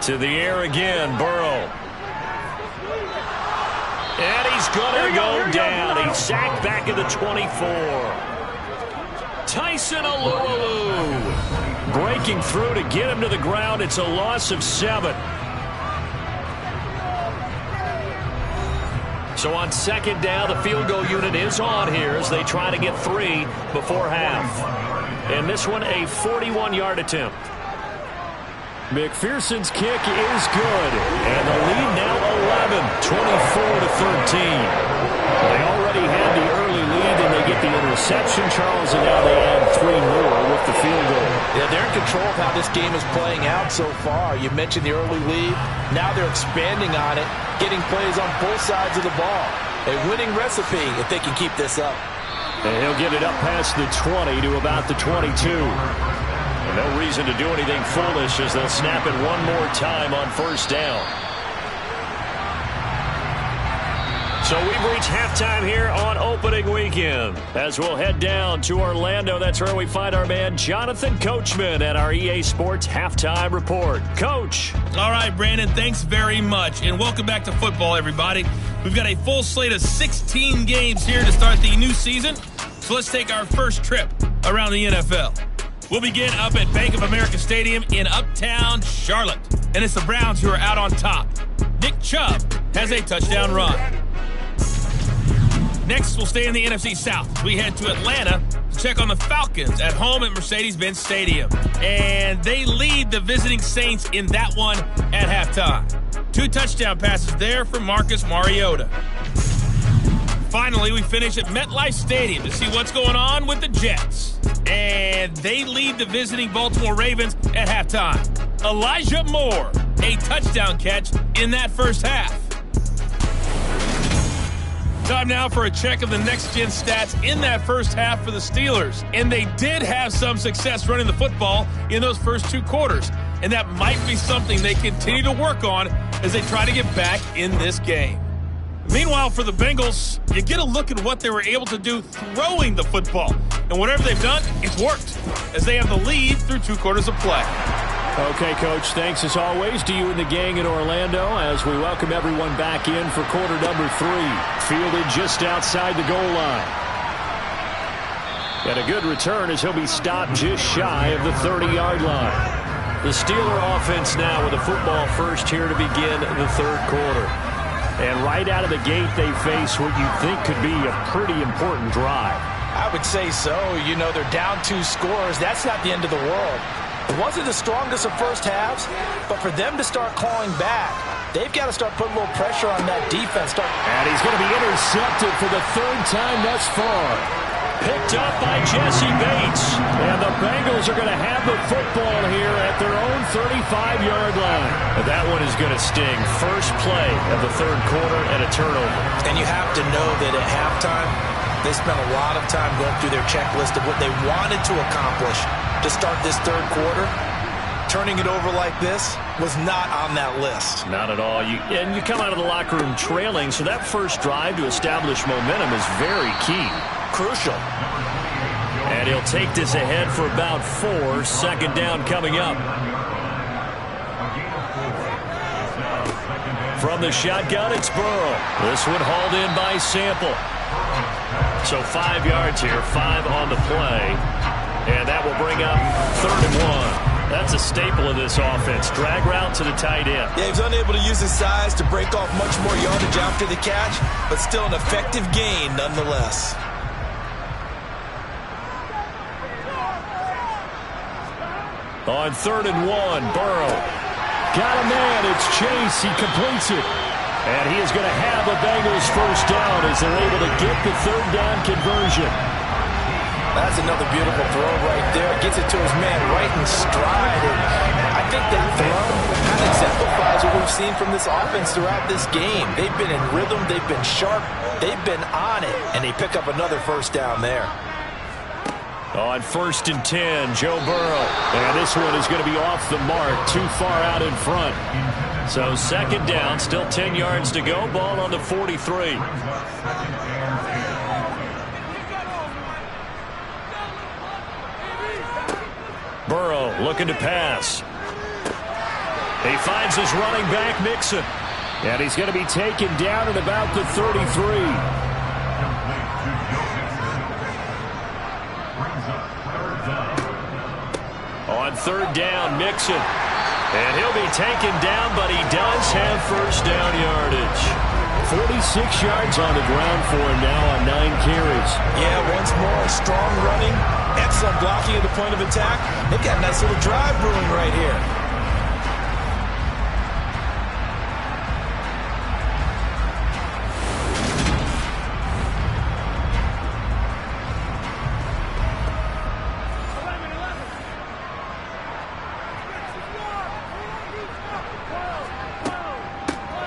To the air again, Burrow. And he's going to go down. He's sacked back at the 24. Tyson Alualu breaking through to get him to the ground. It's a loss of 7. So on 2nd down, the field goal unit is on here as they try to get 3 before half. And this one, a 41-yard attempt. McPherson's kick is good. And the lead now 11, 24-13. They already had the early lead, and they get the interception, Charles, and now they add 3 more with the field goal. Yeah, they're in control of how this game is playing out so far. You mentioned the early lead. Now they're expanding on it, getting plays on both sides of the ball. A winning recipe if they can keep this up. And he'll get it up past the 20 to about the 22. And no reason to do anything foolish as they'll snap it one more time on first down. So we've reached halftime here on opening weekend. As we'll head down to Orlando, that's where we find our man Jonathan Coachman at our EA Sports Halftime Report. Coach. All right, Brandon, thanks very much. And welcome back to football, everybody. We've got a full slate of 16 games here to start the new season. So let's take our first trip around the NFL. We'll begin up at Bank of America Stadium in Uptown Charlotte. And it's the Browns who are out on top. Nick Chubb has a touchdown run. Next, we'll stay in the NFC South. We head to Atlanta to check on the Falcons at home at Mercedes-Benz Stadium. And they lead the visiting Saints in that one at halftime. 2 touchdown passes there for Marcus Mariota. Finally, we finish at MetLife Stadium to see what's going on with the Jets. And they lead the visiting Baltimore Ravens at halftime. Elijah Moore, a touchdown catch in that first half. Time now for a check of the next-gen stats in that first half for the Steelers. And they did have some success running the football in those first 2 quarters. And that might be something they continue to work on as they try to get back in this game. Meanwhile, for the Bengals, you get a look at what they were able to do throwing the football. And whatever they've done, it's worked, as they have the lead through 2 quarters of play. Okay, Coach, thanks as always to you and the gang in Orlando as we welcome everyone back in for quarter number 3. Fielded just outside the goal line. And a good return as he'll be stopped just shy of the 30-yard line. The Steeler offense now with a football first here to begin the 3rd quarter. And right out of the gate, they face what you think could be a pretty important drive. I would say so. You know, they're down 2 scores. That's not the end of the world. It wasn't the strongest of first halves, but for them to start clawing back, they've got to start putting a little pressure on that defense. And he's going to be intercepted for the 3rd time thus far. Picked up by Jesse Bates. And the Bengals are going to have the football here at their own 35-yard line. That one is going to sting. First play of the 3rd quarter and a turnover. And you have to know that at halftime, they spent a lot of time going through their checklist of what they wanted to accomplish to start this 3rd quarter. Turning it over like this was not on that list. Not at all. And you come out of the locker room trailing, so that first drive to establish momentum is very key. Crucial. And he'll take this ahead for about 4. 2nd down coming up. From the shotgun, it's Burrow. This one hauled in by Sample. So 5 yards here, 5 on the play. And that will bring up 3rd and 1. That's a staple of this offense. Drag route to the tight end. Yeah, he's unable to use his size to break off much more yardage after the catch, but still an effective gain nonetheless. On 3rd and 1, Burrow. Got a man, it's Chase, he completes it. And he is going to have the Bengals first down as they're able to get the 3rd down conversion. That's another beautiful throw right there. Gets it to his man right in stride. And I think that throw kind of exemplifies what we've seen from this offense throughout this game. They've been in rhythm, they've been sharp, they've been on it, and they pick up another first down there. On 1st and 10, Joe Burrow. And this one is going to be off the mark, too far out in front. So 2nd down, still 10 yards to go. Ball on the 43. Burrow looking to pass. He finds his running back, Mixon. And he's going to be taken down at about the 33. On 3rd down, Mixon. And he'll be taken down, but he does have first down yardage. 46 yards on the ground for him now on 9 carries. Yeah, once more, strong running, excellent blocking at the point of attack. They've got a nice little drive brewing right here.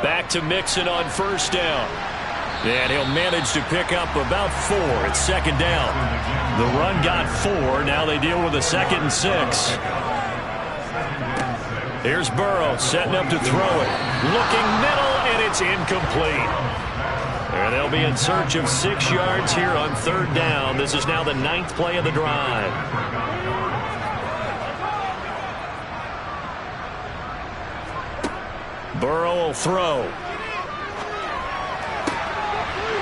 Back to Mixon on 1st down. And he'll manage to pick up about 4 at 2nd down. The run got 4. Now they deal with a 2nd and 6. Here's Burrow setting up to throw it. Looking middle, and it's incomplete. And they'll be in search of 6 yards here on 3rd down. This is now the 9th play of the drive. Burrow will throw.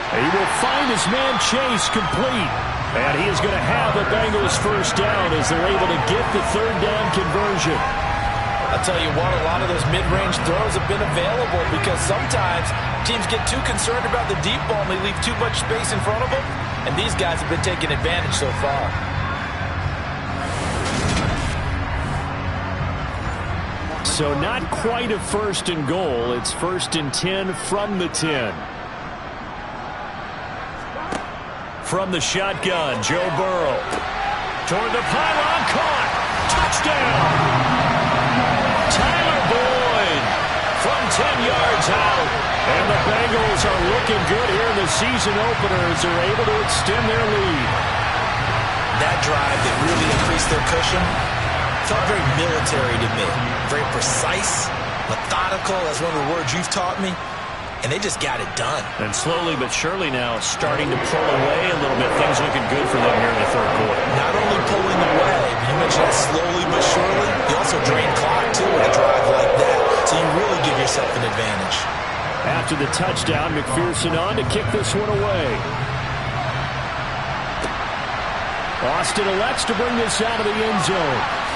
He will find his man Chase complete. And he is going to have the Bengals first down as they're able to get the 3rd down conversion. I'll tell you what, a lot of those mid-range throws have been available because sometimes teams get too concerned about the deep ball and they leave too much space in front of them. And these guys have been taking advantage so far. So not quite a 1st and goal. It's 1st and 10 from the 10. from the shotgun. Joe Burrow. Toward the pylon, caught. Touchdown. Tyler Boyd from 10 yards out. And the Bengals are looking good here in the season opener as they're able to extend their lead. That drive that really increased their cushion felt very military to me. Very precise, methodical. That's one of the words you've taught me. And they just got it done. And slowly but surely now starting to pull away a little bit. Things looking good for them here in the third quarter. Not only pulling away, but you mentioned that slowly but surely. You also drain clock, too, with a drive like that. So you really give yourself an advantage. After the touchdown, McPherson on to kick this one away. Austin elects to bring this out of the end zone.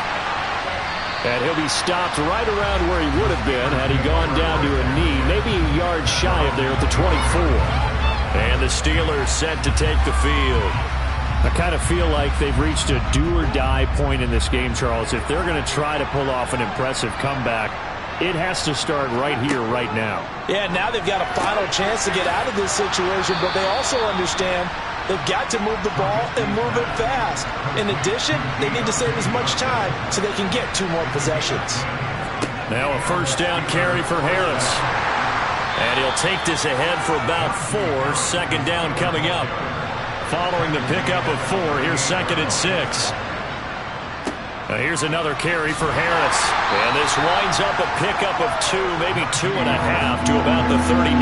And he'll be stopped right around where he would have been had he gone down to a knee, maybe a yard shy of there at the 24. And the Steelers set to take the field. I kind of feel like they've reached a do-or-die point in this game, Charles. If they're going to try to pull off an impressive comeback, it has to start right here, right now. Yeah, now they've got a final chance to get out of this situation, but they also understand they've got to move the ball and move it fast. In addition, they need to save as much time so they can get 2 more possessions. Now a first down carry for Harris. And he'll take this ahead for about 4. Second down coming up. Following the pickup of 4, here's 2nd and 6. Now here's another carry for Harris. And this winds up a pickup of 2, maybe 2.5 to about the 39.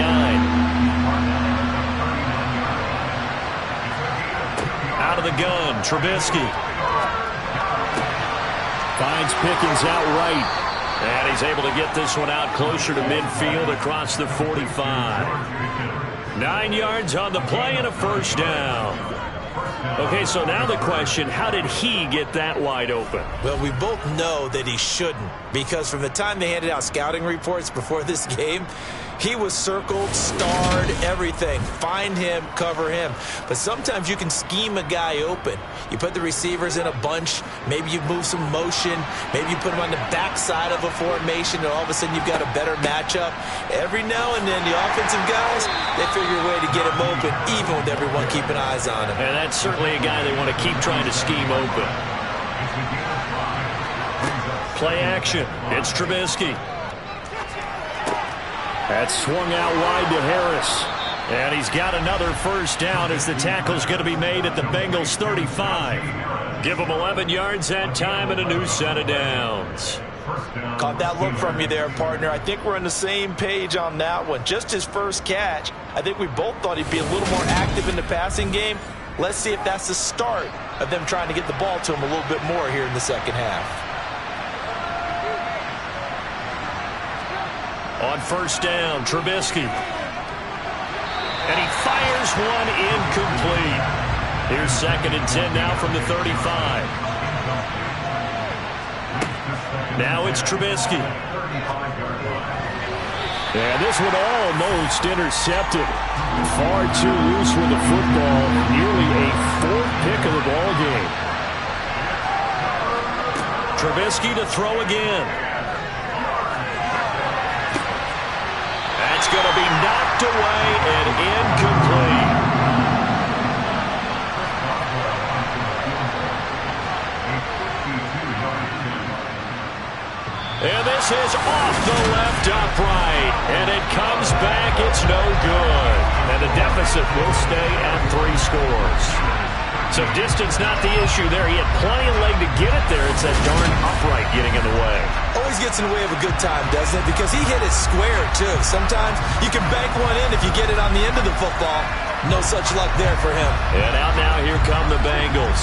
Out of the gun, Trubisky. Finds Pickens outright. And he's able to get this one out closer to midfield across the 45. 9 yards on the play and a first down. Okay, so now the question, how did he get that wide open? Well, we both know that he shouldn't, because from the time they handed out scouting reports before this game, he was circled, starred, everything. Find him, cover him. But sometimes you can scheme a guy open. You put the receivers in a bunch. Maybe you move some motion. Maybe you put them on the backside of a formation, and all of a sudden you've got a better matchup. Every now and then, the offensive guys, they figure a way to get him open, even with everyone keeping eyes on him. And that's certainly a guy they want to keep trying to scheme open. Play action. It's Trubisky. That's swung out wide to Harris. And he's got another first down as the tackle's going to be made at the Bengals 35. Give him 11 yards that time and a new set of downs. Caught that look from you there, partner. I think we're on the same page on that one. Just his first catch. I think we both thought he'd be a little more active in the passing game. Let's see if that's the start of them trying to get the ball to him a little bit more here in the second half. On first down, Trubisky. And he fires one incomplete. Here's 2nd and 10 now from the 35. Now it's Trubisky. And this one almost intercepted. Far too loose with the football. Nearly a 4th pick of the ball game. Trubisky to throw again. That's going to be knocked away and incomplete. And this is off the left upright. And it comes back. It's no good. And the deficit will stay at 3 scores. So distance not the issue there. He had plenty of leg to get it there. It's that darn upright getting in the way. Always gets in the way of a good time, doesn't it? Because he hit it square, too. Sometimes you can bank one in if you get it on the end of the football. No such luck there for him. And out now, here come the Bengals.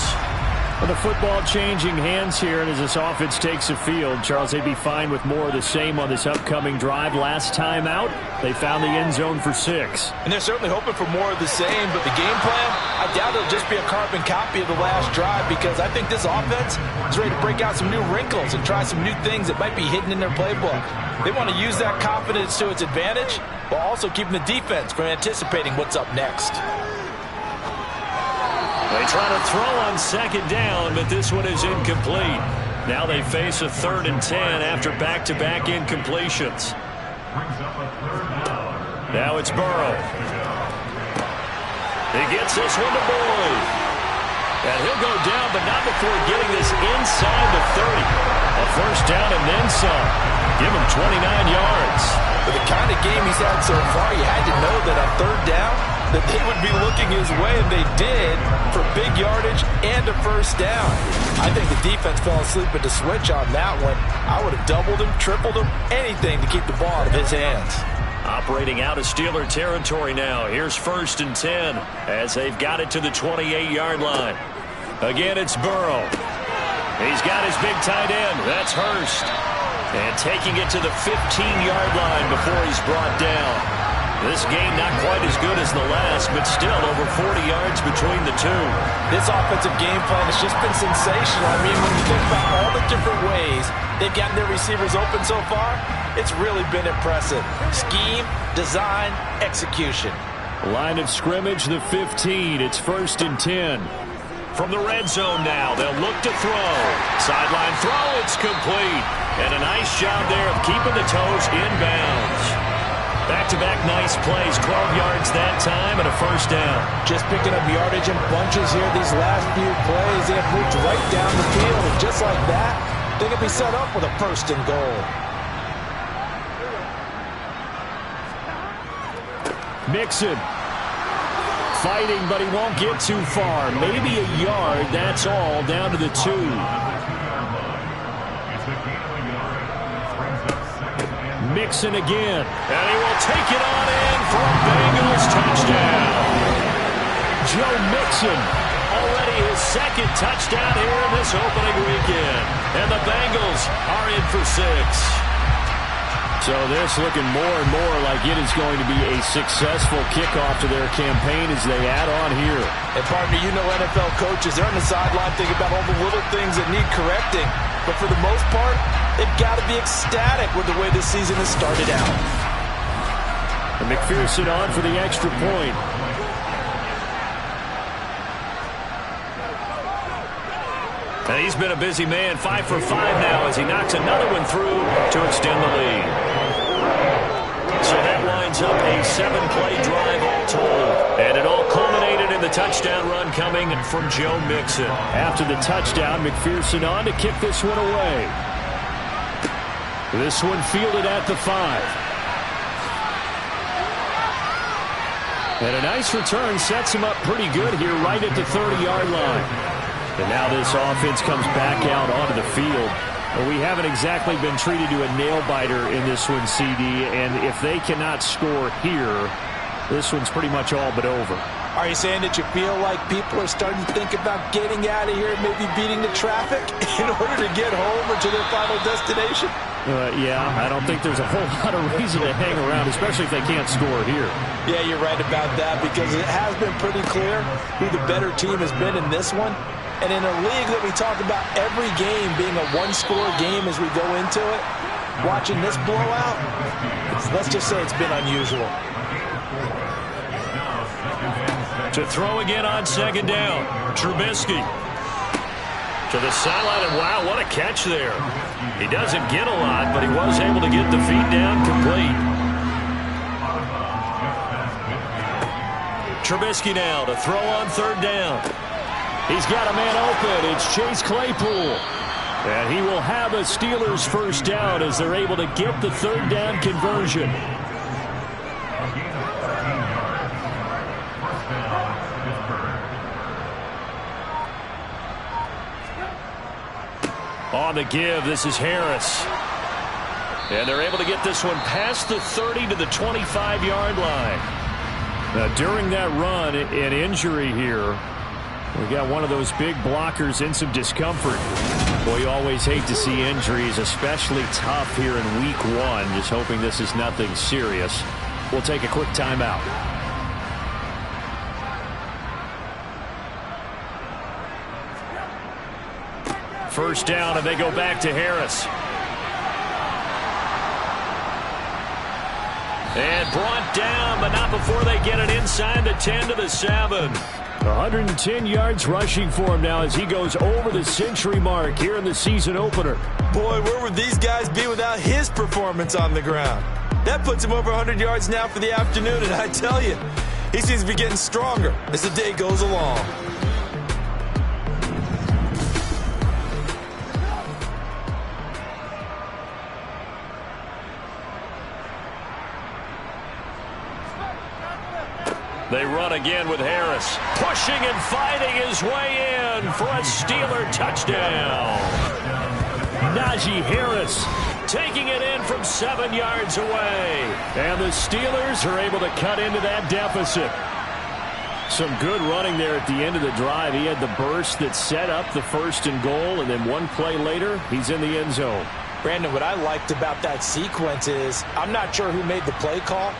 Well, the football changing hands here, and as this offense takes the field, Charles, they'd be fine with more of the same on this upcoming drive. Last time out, they found the end zone for 6. And they're certainly hoping for more of the same, but the game plan, I doubt it'll just be a carbon copy of the last drive, because I think this offense is ready to break out some new wrinkles and try some new things that might be hidden in their playbook. They want to use that confidence to its advantage, while also keeping the defense from anticipating what's up next. They try to throw on 2nd down, but this one is incomplete. Now they face a 3rd and 10 after back-to-back incompletions. Now it's Burrow. He gets this one to Boyd. And he'll go down, but not before getting this inside the 30. A first down and then some. Give him 29 yards. For the kind of game he's had so far, you had to know that on third down, that they would be looking his way, and they did, for big yardage and a first down. I think the defense fell asleep at the switch on that one. I would have doubled him, tripled him, anything to keep the ball out of his hands. Operating out of Steeler territory now. Here's 1st and 10 as they've got it to the 28-yard line. Again, it's Burrow. He's got his big tight end. That's Hurst. And taking it to the 15-yard line before he's brought down. This game not quite as good as the last, but still over 40 yards between the two. This offensive game plan has just been sensational. I mean, when you think about all the different ways they've gotten their receivers open so far, it's really been impressive. Scheme, design, execution. Line of scrimmage, the 15. It's 1st and 10. From the red zone now, they'll look to throw. Sideline throw, it's complete. And a nice job there of keeping the toes inbounds. Back-to-back nice plays, 12 yards that time and a first down. Just picking up yardage in bunches here these last few plays. They have moved right down the field, and just like that, they can be set up with a 1st and goal. Mixon. Fighting, but he won't get too far. Maybe a yard, that's all, down to the 2. Mixon again. And he will take it on in for a Bengals touchdown. Joe Mixon. Already his 2nd touchdown here in this opening weekend. And the Bengals are in for 6. So this looking more and more like it is going to be a successful kickoff to their campaign as they add on here. And partner, you know NFL coaches, they're on the sideline thinking about all the little things that need correcting. But for the most part, they've got to be ecstatic with the way this season has started out. And McPherson on for the extra point. And he's been a busy man, 5 for 5 now as he knocks another one through to extend the lead. So that lines up a 7-play drive all told. And it all culminated in the touchdown run coming from Joe Mixon. After the touchdown, McPherson on to kick this one away. This one fielded at the 5. And a nice return sets him up pretty good here right at the 30-yard line. And now this offense comes back out onto the field. But we haven't exactly been treated to a nail-biter in this one, CD. And if they cannot score here, this one's pretty much all but over. Are you saying that you feel like people are starting to think about getting out of here and maybe beating the traffic in order to get home or to their final destination? Yeah, I don't think there's a whole lot of reason to hang around, especially if they can't score here. Yeah, you're right about that because it has been pretty clear who the better team has been in this one. And in a league that we talk about every game being a one-score game as we go into it, watching this blowout, let's just say it's been unusual. To throw again on 2nd down, Trubisky. To the sideline, and wow, what a catch there. He doesn't get a lot, but he was able to get the feet down complete. Trubisky now to throw on 3rd down. He's got a man open. It's Chase Claypool. And he will have a Steelers first down as they're able to get the 3rd down conversion. On the give, this is Harris. And they're able to get this one past the 30 to the 25-yard line. Now, during that run, an injury here. We got one of those big blockers in some discomfort. Boy, you always hate to see injuries, especially tough here in week 1. Just hoping this is nothing serious. We'll take a quick timeout. First down, and they go back to Harris. And brought down, but not before they get it inside the 10 to the 7. 110 yards rushing for him now as he goes over the century mark here in the season opener. Boy, where would these guys be without his performance on the ground? That puts him over 100 yards now for the afternoon, and I tell you, He seems to be getting stronger as the day goes along. They run again with Harris. Pushing and fighting his way in for a Steeler touchdown. Najee Harris taking it in from 7 yards away. And the Steelers are able to cut into that deficit. Some good running there at the end of the drive. He had the burst that set up the 1st and goal, and then one play later, he's in the end zone. Brandon, what I liked about that sequence is I'm not sure who made the play call,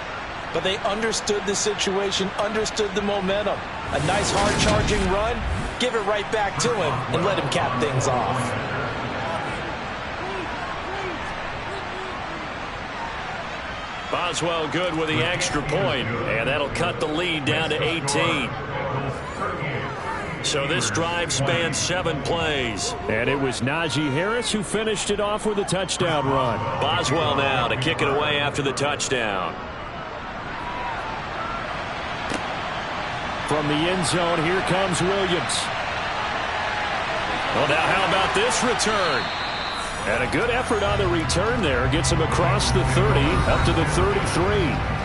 but they understood the situation, understood the momentum. A nice hard-charging run, give it right back to him, and let him cap things off. Boswell good with the extra point, and that'll cut the lead down to 18. So this drive spans 7 plays. And it was Najee Harris who finished it off with a touchdown run. Boswell now to kick it away after the touchdown. From the end zone, here comes Williams. Well, now how about this return? And a good effort on the return there. Gets him across the 30, up to the 33.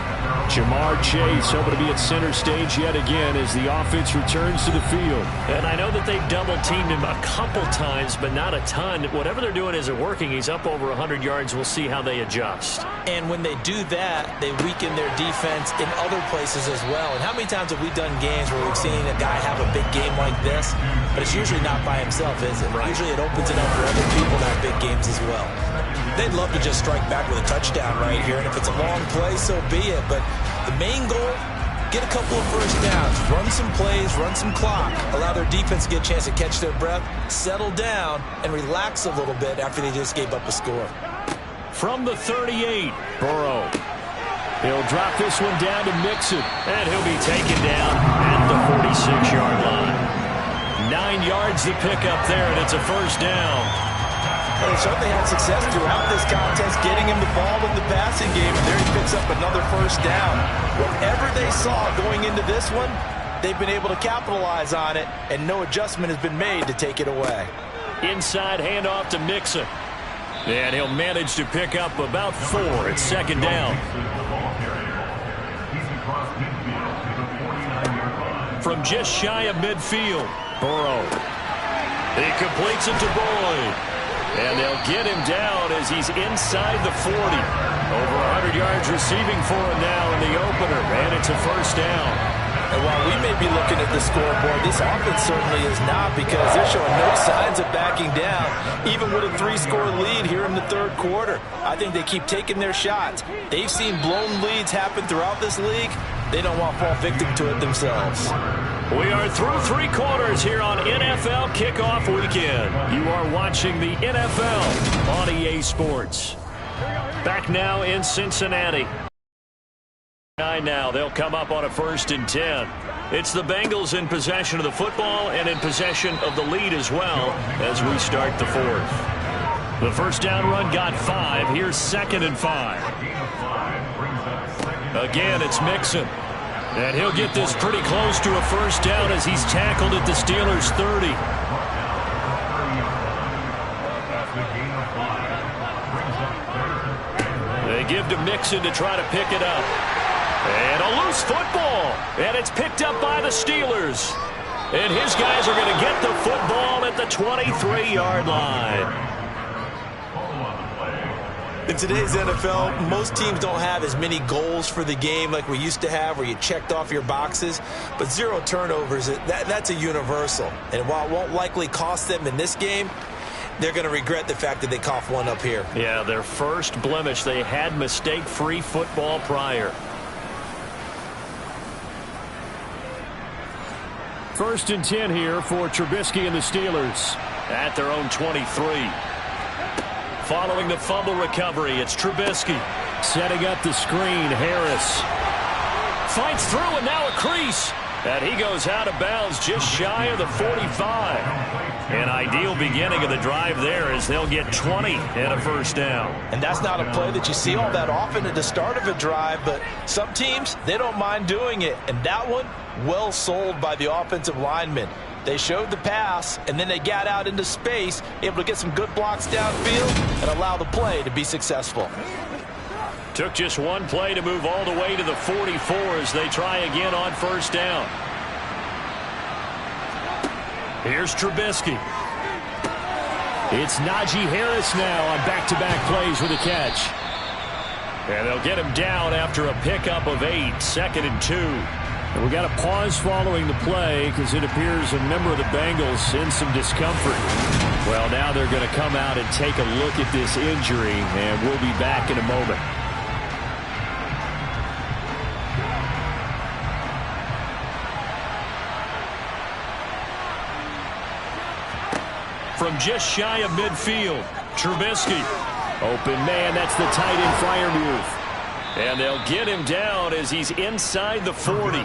Jamar Chase hoping to be at center stage yet again as the offense returns to the field. And I know that they've double-teamed him a couple times, but not a ton. Whatever they're doing isn't working. He's up over 100 yards. We'll see how they adjust. And when they do that, they weaken their defense in other places as well. And how many times have we done games where we've seen a guy have a big game like this, but it's usually not by himself, is it? Right. Usually it opens it up for other people to have big games as well. They'd love to just strike back with a touchdown right here, and if it's a long play, so be it. But the main goal, get a couple of first downs, run some plays, run some clock, allow their defense to get a chance to catch their breath, settle down, and relax a little bit after they just gave up a score. From the 38, Burrow. He'll drop this one down to Mixon. And he'll be taken down at the 46-yard line. 9 yards to pick up there, and it's a first down. Well, they certainly had success throughout this contest, getting him the ball in the passing game. And there he picks up another first down. Whatever they saw going into this one, they've been able to capitalize on it, and no adjustment has been made to take it away. Inside handoff to Mixon. And he'll manage to pick up about 4 at second down. From just shy of midfield, Burrow. He completes it to Boyd. And they'll get him down as he's inside the 40. Over 100 yards receiving for him now in the opener. And it's a first down. And while we may be looking at the scoreboard, this offense certainly is not, because they're showing no signs of backing down, even with a 3-score lead here in the third quarter. I think they keep taking their shots. They've seen blown leads happen throughout this league. They don't want to fall victim to it themselves. We are through 3 quarters here on NFL Kickoff Weekend. You are watching the NFL on EA Sports. Back now in Cincinnati. Now they'll come up on a 1st and 10. It's the Bengals in possession of the football and in possession of the lead as well as we start the 4th. The first down run got 5. Here's 2nd and 5. Again, it's Mixon. And he'll get this pretty close to a first down as he's tackled at the Steelers' 30. They give to Mixon to try to pick it up. And a loose football. And it's picked up by the Steelers. And his guys are going to get the football at the 23-yard line. In today's NFL, most teams don't have as many goals for the game like we used to have, where you checked off your boxes. But 0 turnovers, that's a universal. And while it won't likely cost them in this game, they're going to regret the fact that they coughed one up here. Yeah, their first blemish. They had mistake-free football prior. 1st and 10 here for Trubisky and the Steelers. At their own 23. Following the fumble recovery, it's Trubisky. Setting up the screen, Harris. Fights through, and now a crease. And he goes out of bounds just shy of the 45. An ideal beginning of the drive there as they'll get 20 and a first down. And that's not a play that you see all that often at the start of a drive, but some teams, they don't mind doing it. And that one, well sold by the offensive lineman. They showed the pass, and then they got out into space, able to get some good blocks downfield and allow the play to be successful. Took just one play to move all the way to the 44 as they try again on first down. Here's Trubisky. It's Najee Harris now on back-to-back plays with a catch. And they'll get him down after a pickup of 8, 2nd and 2. And we got a pause following the play because it appears a member of the Bengals in some discomfort. Well, now they're going to come out and take a look at this injury, and we'll be back in a moment. From just shy of midfield, Trubisky. Open man, that's the tight end flyer move. And they'll get him down as he's inside the 40.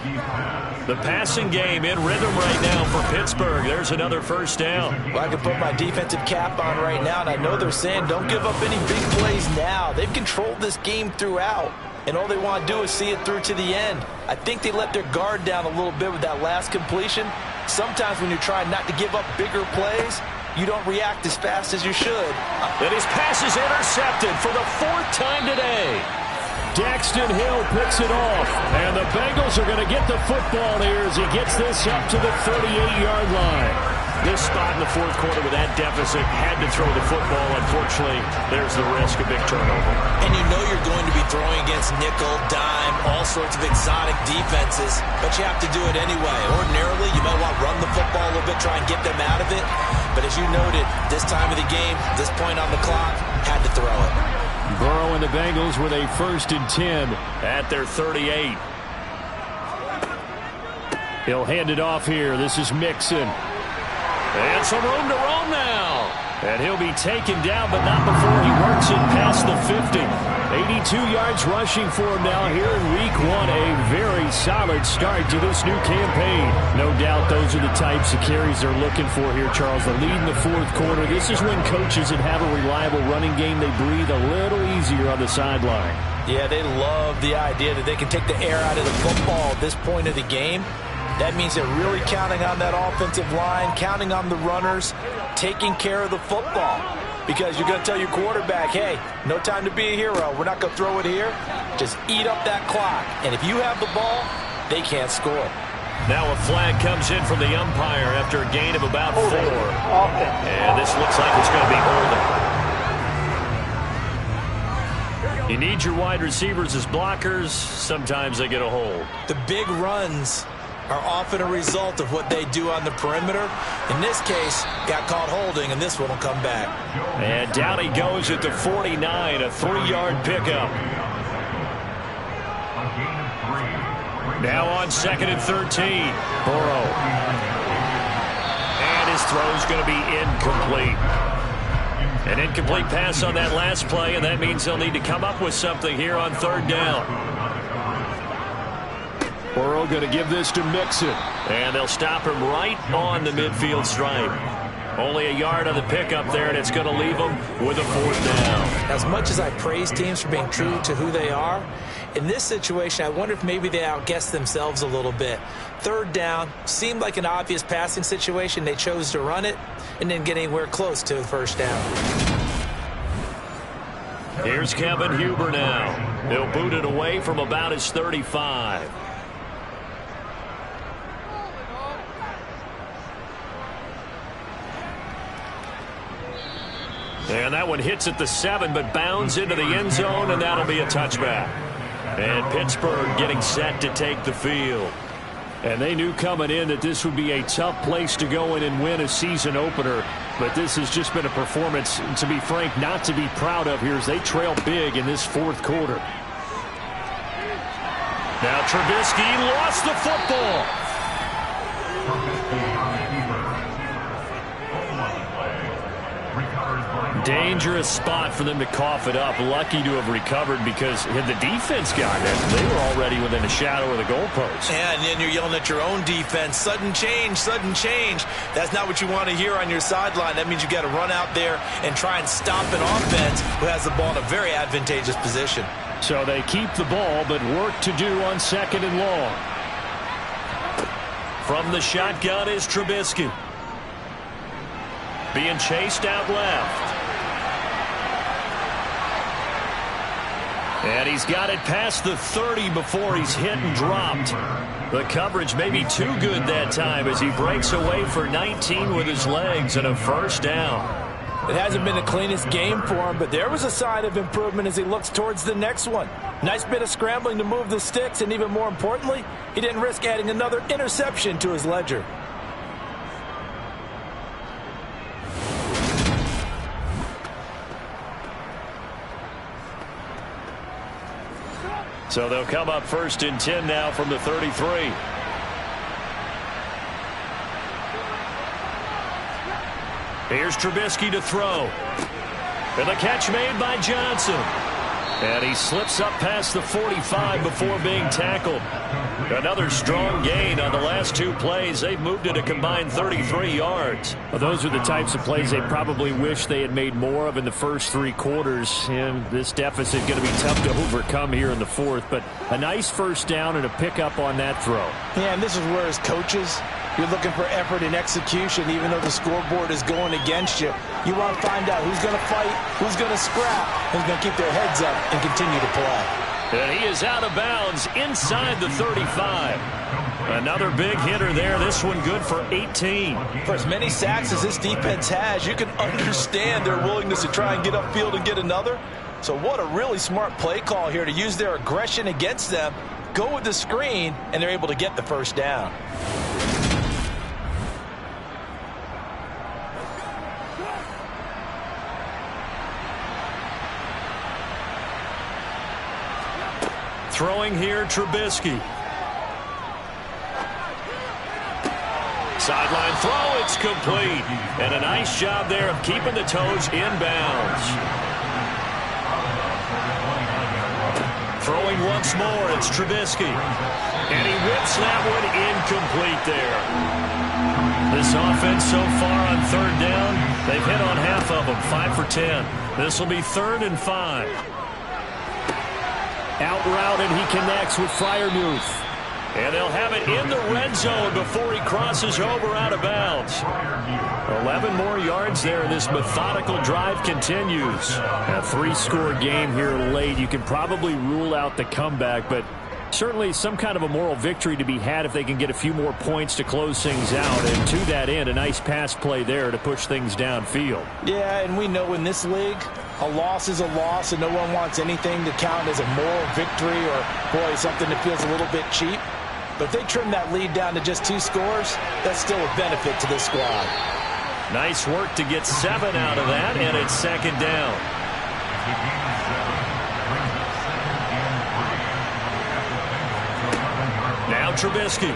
The passing game in rhythm right now for Pittsburgh. There's another first down. Well, I can put my defensive cap on right now, and I know they're saying don't give up any big plays now. They've controlled this game throughout, and all they want to do is see it through to the end. I think they let their guard down a little bit with that last completion. Sometimes when you're trying not to give up bigger plays, you don't react as fast as you should. And his pass is intercepted for the 4th time today. Daxton Hill picks it off, and the Bengals are going to get the football here as he gets this up to the 38-yard line. This spot in the 4th quarter with that deficit had to throw the football. Unfortunately, there's the risk of big turnover. And you know you're going to be throwing against nickel, dime, all sorts of exotic defenses, but you have to do it anyway. Ordinarily, you might want to run the football a little bit, try and get them out of it. But as you noted, this time of the game, this point on the clock, had to throw it. Burrow and the Bengals with a 1st and 10 at their 38. He'll hand it off here. This is Mixon. And some room to roam now. And he'll be taken down, but not before he works it past the 50. 82 yards rushing for him now here in week 1. A very solid start to this new campaign. No doubt those are the types of carries they're looking for here, Charles. The lead in the 4th quarter. This is when coaches that have a reliable running game, they breathe a little easier on the sideline. Yeah, they love the idea that they can take the air out of the football at this point of the game. That means they're really counting on that offensive line, counting on the runners, taking care of the football. Because you're going to tell your quarterback, hey, no time to be a hero. We're not going to throw it here. Just eat up that clock. And if you have the ball, they can't score. Now a flag comes in from the umpire after a gain of about 4. And this looks like it's going to be holding. You need your wide receivers as blockers. Sometimes they get a hold. The big runs are often a result of what they do on the perimeter. In this case, got caught holding, and this one will come back. And down he goes at the 49, a 3-yard pickup. Now on 2nd and 13, Burrow. And his throw's going to be incomplete. An incomplete pass on that last play, and that means they'll need to come up with something here on 3rd down. Burrow going to give this to Mixon. And they'll stop him right on the midfield stripe. Only a yard on the pickup there, and it's going to leave them with a 4th down. As much as I praise teams for being true to who they are, in this situation, I wonder if maybe they outguessed themselves a little bit. 3rd down seemed like an obvious passing situation. They chose to run it and didn't get anywhere close to the 1st down. Here's Kevin Huber now. He'll boot it away from about his 35. And that one hits at the 7, but bounds into the end zone, and that'll be a touchback. And Pittsburgh getting set to take the field. And they knew coming in that this would be a tough place to go in and win a season opener. But this has just been a performance, to be frank, not to be proud of here as they trail big in this 4th quarter. Now Trubisky lost the football. Dangerous spot for them to cough it up. Lucky to have recovered because had the defense gotten it, they were already within a shadow of the goalpost. Yeah, and then you're yelling at your own defense. Sudden change, sudden change. That's not what you want to hear on your sideline. That means you got to run out there and try and stop an offense who has the ball in a very advantageous position. So they keep the ball, but work to do on 2nd and long. From the shotgun is Trubisky. Being chased out left. And he's got it past the 30 before he's hit and dropped. The coverage may be too good that time as he breaks away for 19 with his legs and a first down. It hasn't been the cleanest game for him, but there was a sign of improvement as he looks towards the next one. Nice bit of scrambling to move the sticks, and even more importantly, he didn't risk adding another interception to his ledger. So they'll come up 1st and 10 now from the 33. Here's Trubisky to throw. And the catch made by Johnson. And he slips up past the 45 before being tackled. Another strong gain on the last 2 plays. They've moved it a combined 33 yards. Well, those are the types of plays they probably wish they had made more of in the first 3 quarters. And this deficit going to be tough to overcome here in the 4th. But a nice first down and a pickup on that throw. Yeah, and this is where as coaches, you're looking for effort and execution, even though the scoreboard is going against you. You want to find out who's going to fight, who's going to scrap, who's going to keep their heads up and continue to play. And he is out of bounds inside the 35. Another big hitter there. This one good for 18. For as many sacks as this defense has, you can understand their willingness to try and get upfield and get another. So what a really smart play call here to use their aggression against them, go with the screen, and they're able to get the first down. Throwing here, Trubisky. Sideline throw, it's complete. And a nice job there of keeping the toes inbounds. Throwing once more, it's Trubisky. And he whips that one incomplete there. This offense so far on 3rd down, they've hit on half of them, 5 for 10. This will be 3rd and 5. Out route, and he connects with Freiermuth. And they'll have it in the red zone before he crosses over out of bounds. 11 more yards there. This methodical drive continues. A 3-score game here late. You can probably rule out the comeback, but certainly some kind of a moral victory to be had if they can get a few more points to close things out. And to that end, a nice pass play there to push things downfield. Yeah, and we know in this league, a loss is a loss, and no one wants anything to count as a moral victory or, boy, something that feels a little bit cheap. But if they trim that lead down to just 2 scores, that's still a benefit to this squad. Nice work to get 7 out of that, and it's 2nd down. Now Trubisky.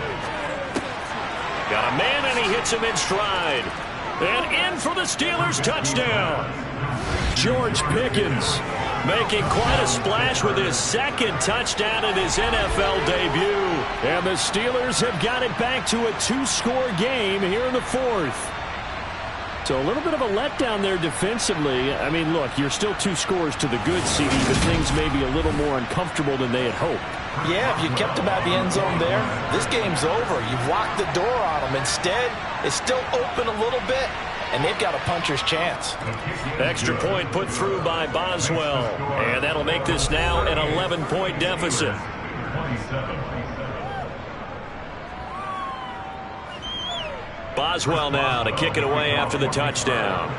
Got a man, and he hits him in stride. And in for the Steelers, touchdown. George Pickens making quite a splash with his 2nd touchdown in his NFL debut. And the Steelers have got it back to a 2-score game here in the 4th. So a little bit of a letdown there defensively. I mean, look, you're still 2 scores to the good, CD, but things may be a little more uncomfortable than they had hoped. Yeah, if you kept them out the end zone there, this game's over. You've locked the door on them. Instead, it's still open a little bit, and they've got a puncher's chance. Extra point put through by Boswell, and that'll make this now an 11-point deficit. Boswell now to kick it away after the touchdown.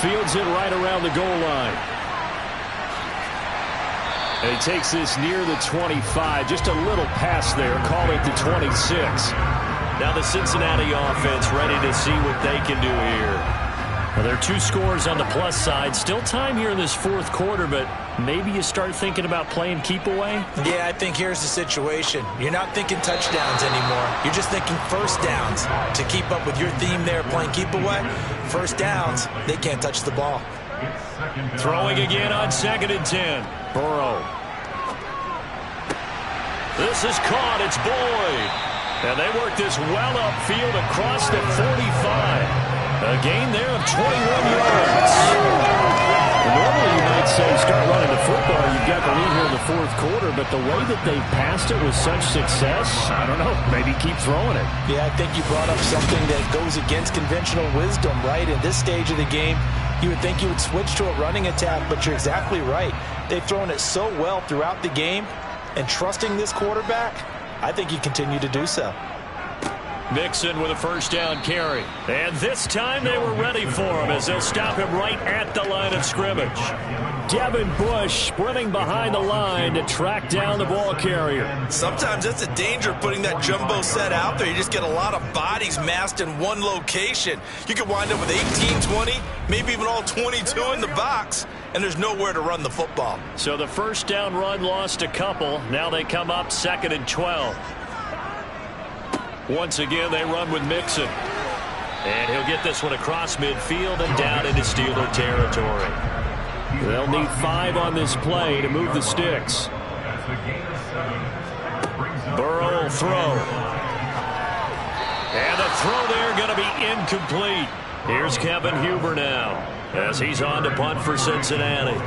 Fields it right around the goal line. And he takes this near the 25. Just a little pass there. Call it the 26. Now the Cincinnati offense ready to see what they can do here. Well, there are 2 scores on the plus side. Still time here in this fourth quarter, but maybe you start thinking about playing keep away? Yeah, I think here's the situation. You're not thinking touchdowns anymore. You're just thinking first downs. To keep up with your theme there, playing keep away, first downs, they can't touch the ball. Throwing again on 2nd and 10. Burrow. This is caught. It's Boyd. And they work this well upfield across the 45. A gain there of 21 yards. Normally you might say start running the football. You've got the lead here in the fourth quarter, but the way that they passed it with such success, I don't know, maybe keep throwing it. Yeah, I think you brought up something that goes against conventional wisdom, right? In this stage of the game, you would think you would switch to a running attack, but you're exactly right. They've thrown it so well throughout the game, and trusting this quarterback, I think you continue to do so. Mixon with a first down carry. And this time they were ready for him as they'll stop him right at the line of scrimmage. Devin Bush sprinting behind the line to track down the ball carrier. Sometimes that's a danger putting that jumbo set out there. You just get a lot of bodies massed in one location. You could wind up with 18, 20, maybe even all 22 in the box, and there's nowhere to run the football. So the first down run lost a couple. Now they come up 2nd and 12. Once again, they run with Mixon. And he'll get this one across midfield and down into Steeler territory. They'll need 5 on this play to move the sticks. Burrow will throw. And the throw there going to be incomplete. Here's Kevin Huber now as he's on to punt for Cincinnati.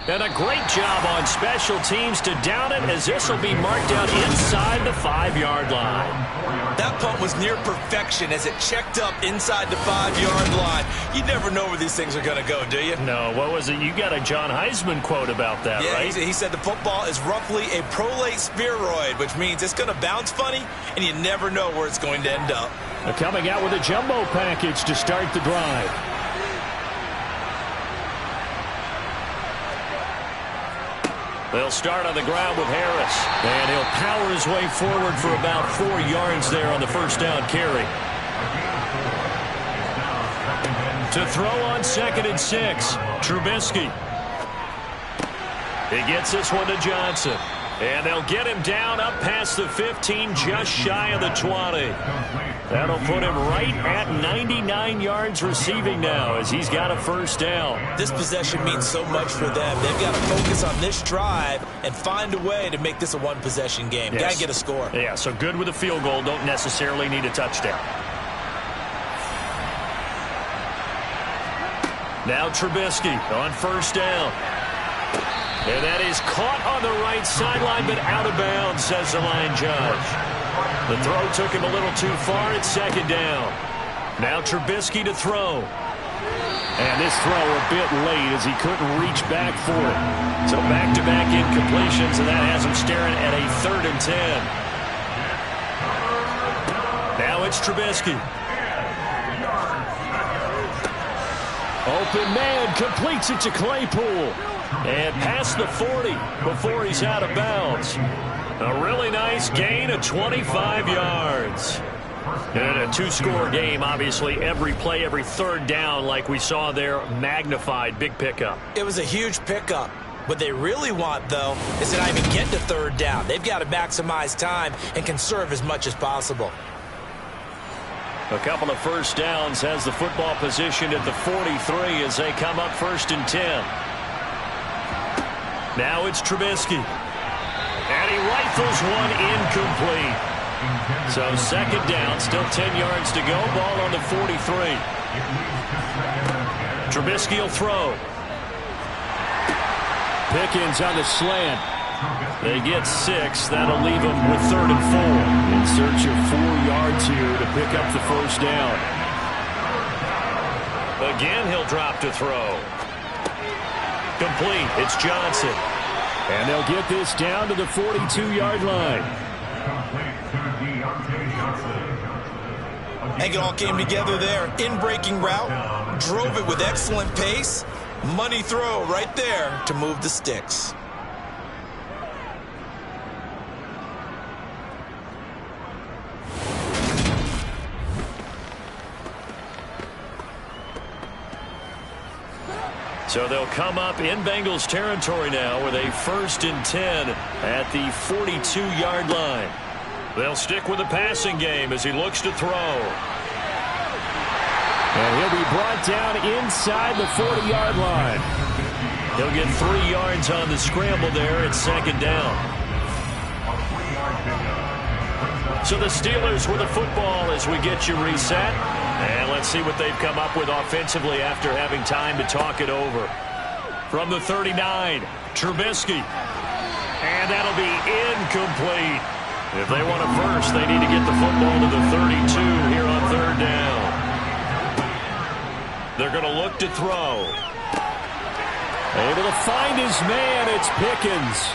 And a great job on special teams to down it as this will be marked out inside the 5-yard line. That punt was near perfection as it checked up inside the 5-yard line. You never know where these things are going to go, do you? No, what was it? You got a John Heisman quote about that, yeah, right? He said the football is roughly a prolate spheroid, which means it's going to bounce funny, and you never know where it's going to end up. Coming out with a jumbo package to start the drive. They'll start on the ground with Harris. And he'll power his way forward for about 4 yards there on the first down carry. To throw on 2nd and 6, Trubisky. He gets this one to Johnson. And they'll get him down up past the 15, just shy of the 20. That'll put him right at 99 yards receiving now as he's got a first down. This possession means so much for them. They've got to focus on this drive and find a way to make this a one-possession game. Yes. Got to get a score. Yeah, so good with a field goal. Don't necessarily need a touchdown. Now Trubisky on first down. And that is caught on the right sideline, but out of bounds, says the line judge. The throw took him a little too far at 2nd down. Now Trubisky to throw. And this throw a bit late as he couldn't reach back for it. So back-to-back incompletions, and that has him staring at a 3rd and 10. Now it's Trubisky. Open man, completes it to Claypool. And past the 40 before he's out of bounds. A really nice gain of 25 yards. And a 2-score game, obviously, every play, every 3rd down, like we saw there, magnified, big pickup. It was a huge pickup. What they really want, though, is to not even get to 3rd down. They've got to maximize time and conserve as much as possible. A couple of first downs has the football positioned at the 43 as they come up 1st and 10. Now it's Trubisky. And he rifles one incomplete. So 2nd down, still 10 yards to go. Ball on the 43. Trubisky will throw. Pickens on the slant. They get 6. That'll leave them with 3rd and 4. In search of 4 yards here to pick up the first down. Again, he'll drop to throw. Complete. It's Johnson. And they'll get this down to the 42-yard line. I think it all came together there. In-breaking route. Drove it with excellent pace. Money throw right there to move the sticks. So they'll come up in Bengals territory now with a 1st and 10 at the 42-yard line. They'll stick with the passing game as he looks to throw. And he'll be brought down inside the 40-yard line. He'll get 3 yards on the scramble there at 2nd down. So the Steelers with the football as we get you reset. And let's see what they've come up with offensively after having time to talk it over. From the 39, Trubisky. And that'll be incomplete. If they want a first, they need to get the football to the 32 here on 3rd down. They're going to look to throw. Able to find his man. It's Pickens.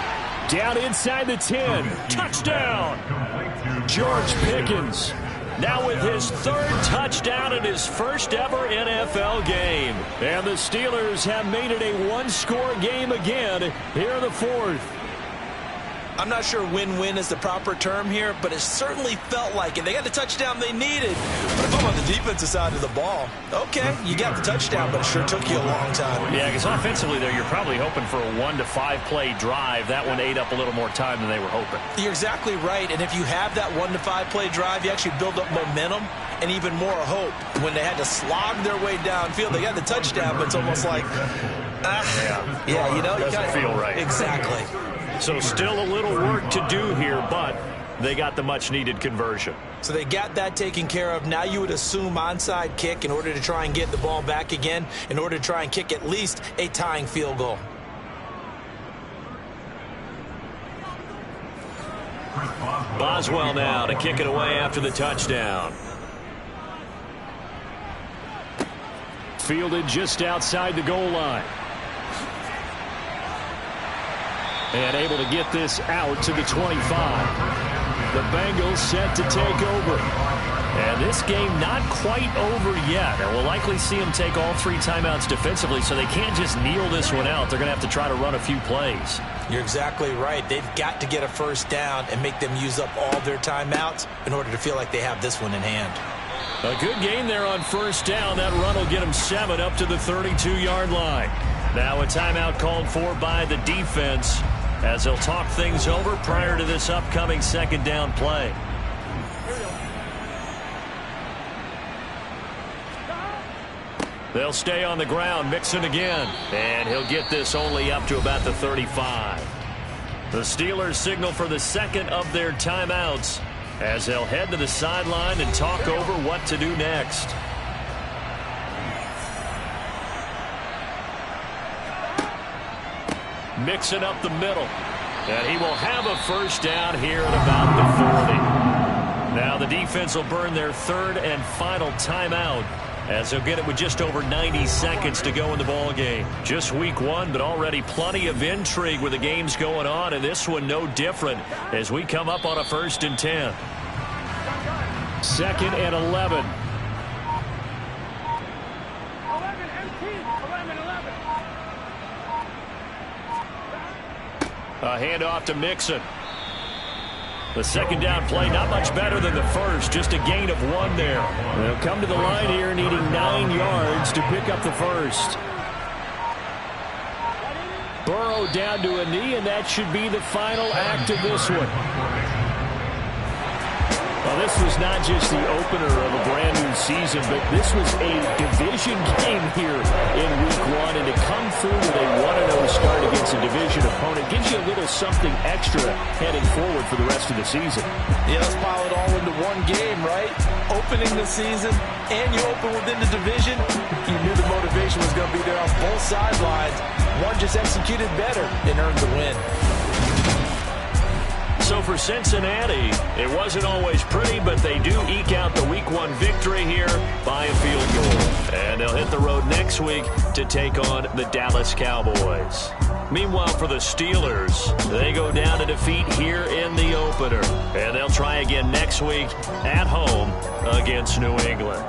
Down inside the 10. Touchdown. George Pickens. Now with his 3rd touchdown in his first ever NFL game. And the Steelers have made it a one-score game again here in the 4th. I'm not sure win-win is the proper term here, but it certainly felt like it. They got the touchdown they needed. But if I'm on the defensive side of the ball, okay, you got the touchdown, but it sure took you a long time. Yeah, because offensively there, you're probably hoping for a 1 to 5 play drive. That one ate up a little more time than they were hoping. You're exactly right, and if you have that 1 to 5 play drive, you actually build up momentum and even more hope. When they had to slog their way downfield, they got the touchdown, but it's almost like, you know, you doesn't feel right. Exactly. So still a little work to do here, but they got the much-needed conversion. So they got that taken care of. Now you would assume onside kick in order to try and get the ball back again, in order to try and kick at least a tying field goal. Boswell now to kick it away after the touchdown. Fielded just outside the goal line. And able to get this out to the 25. The Bengals set to take over. And this game not quite over yet. And we'll likely see them take all 3 timeouts defensively, so they can't just kneel this one out. They're going to have to try to run a few plays. You're exactly right. They've got to get a first down and make them use up all their timeouts in order to feel like they have this one in hand. A good game there on 1st down. That run will get them 7 up to the 32-yard line. Now a timeout called for by the defense, as they'll talk things over prior to this upcoming 2nd down play. They'll stay on the ground, Mixon again. And he'll get this only up to about the 35. The Steelers signal for the 2nd of their timeouts as they'll head to the sideline and talk over what to do next. Mixing up the middle. And he will have a first down here at about the 40. Now the defense will burn their 3rd and final timeout as they'll get it with just over 90 seconds to go in the ball game. Just week 1, but already plenty of intrigue with the games going on, and this one no different as we come up on a 1st and 10. 2nd and 11. A handoff to Mixon. The 2nd down play not much better than the first, just a gain of 1 there. They'll come to the line here needing 9 yards to pick up the first. Burrow down to a knee, and that should be the final act of this one. Well, this was not just the opener of a brand new season, but this was a division game here in week 1. And to come through with a 1-0 start against a division opponent gives you a little something extra heading forward for the rest of the season. Yeah, let's pile it all into one game, right? Opening the season, and you open within the division. You knew the motivation was going to be there on both sidelines. One just executed better and earned the win. So for Cincinnati, it wasn't always pretty, but they do eke out the week 1 victory here by a field goal. And they'll hit the road next week to take on the Dallas Cowboys. Meanwhile, for the Steelers, they go down to defeat here in the opener. And they'll try again next week at home against New England.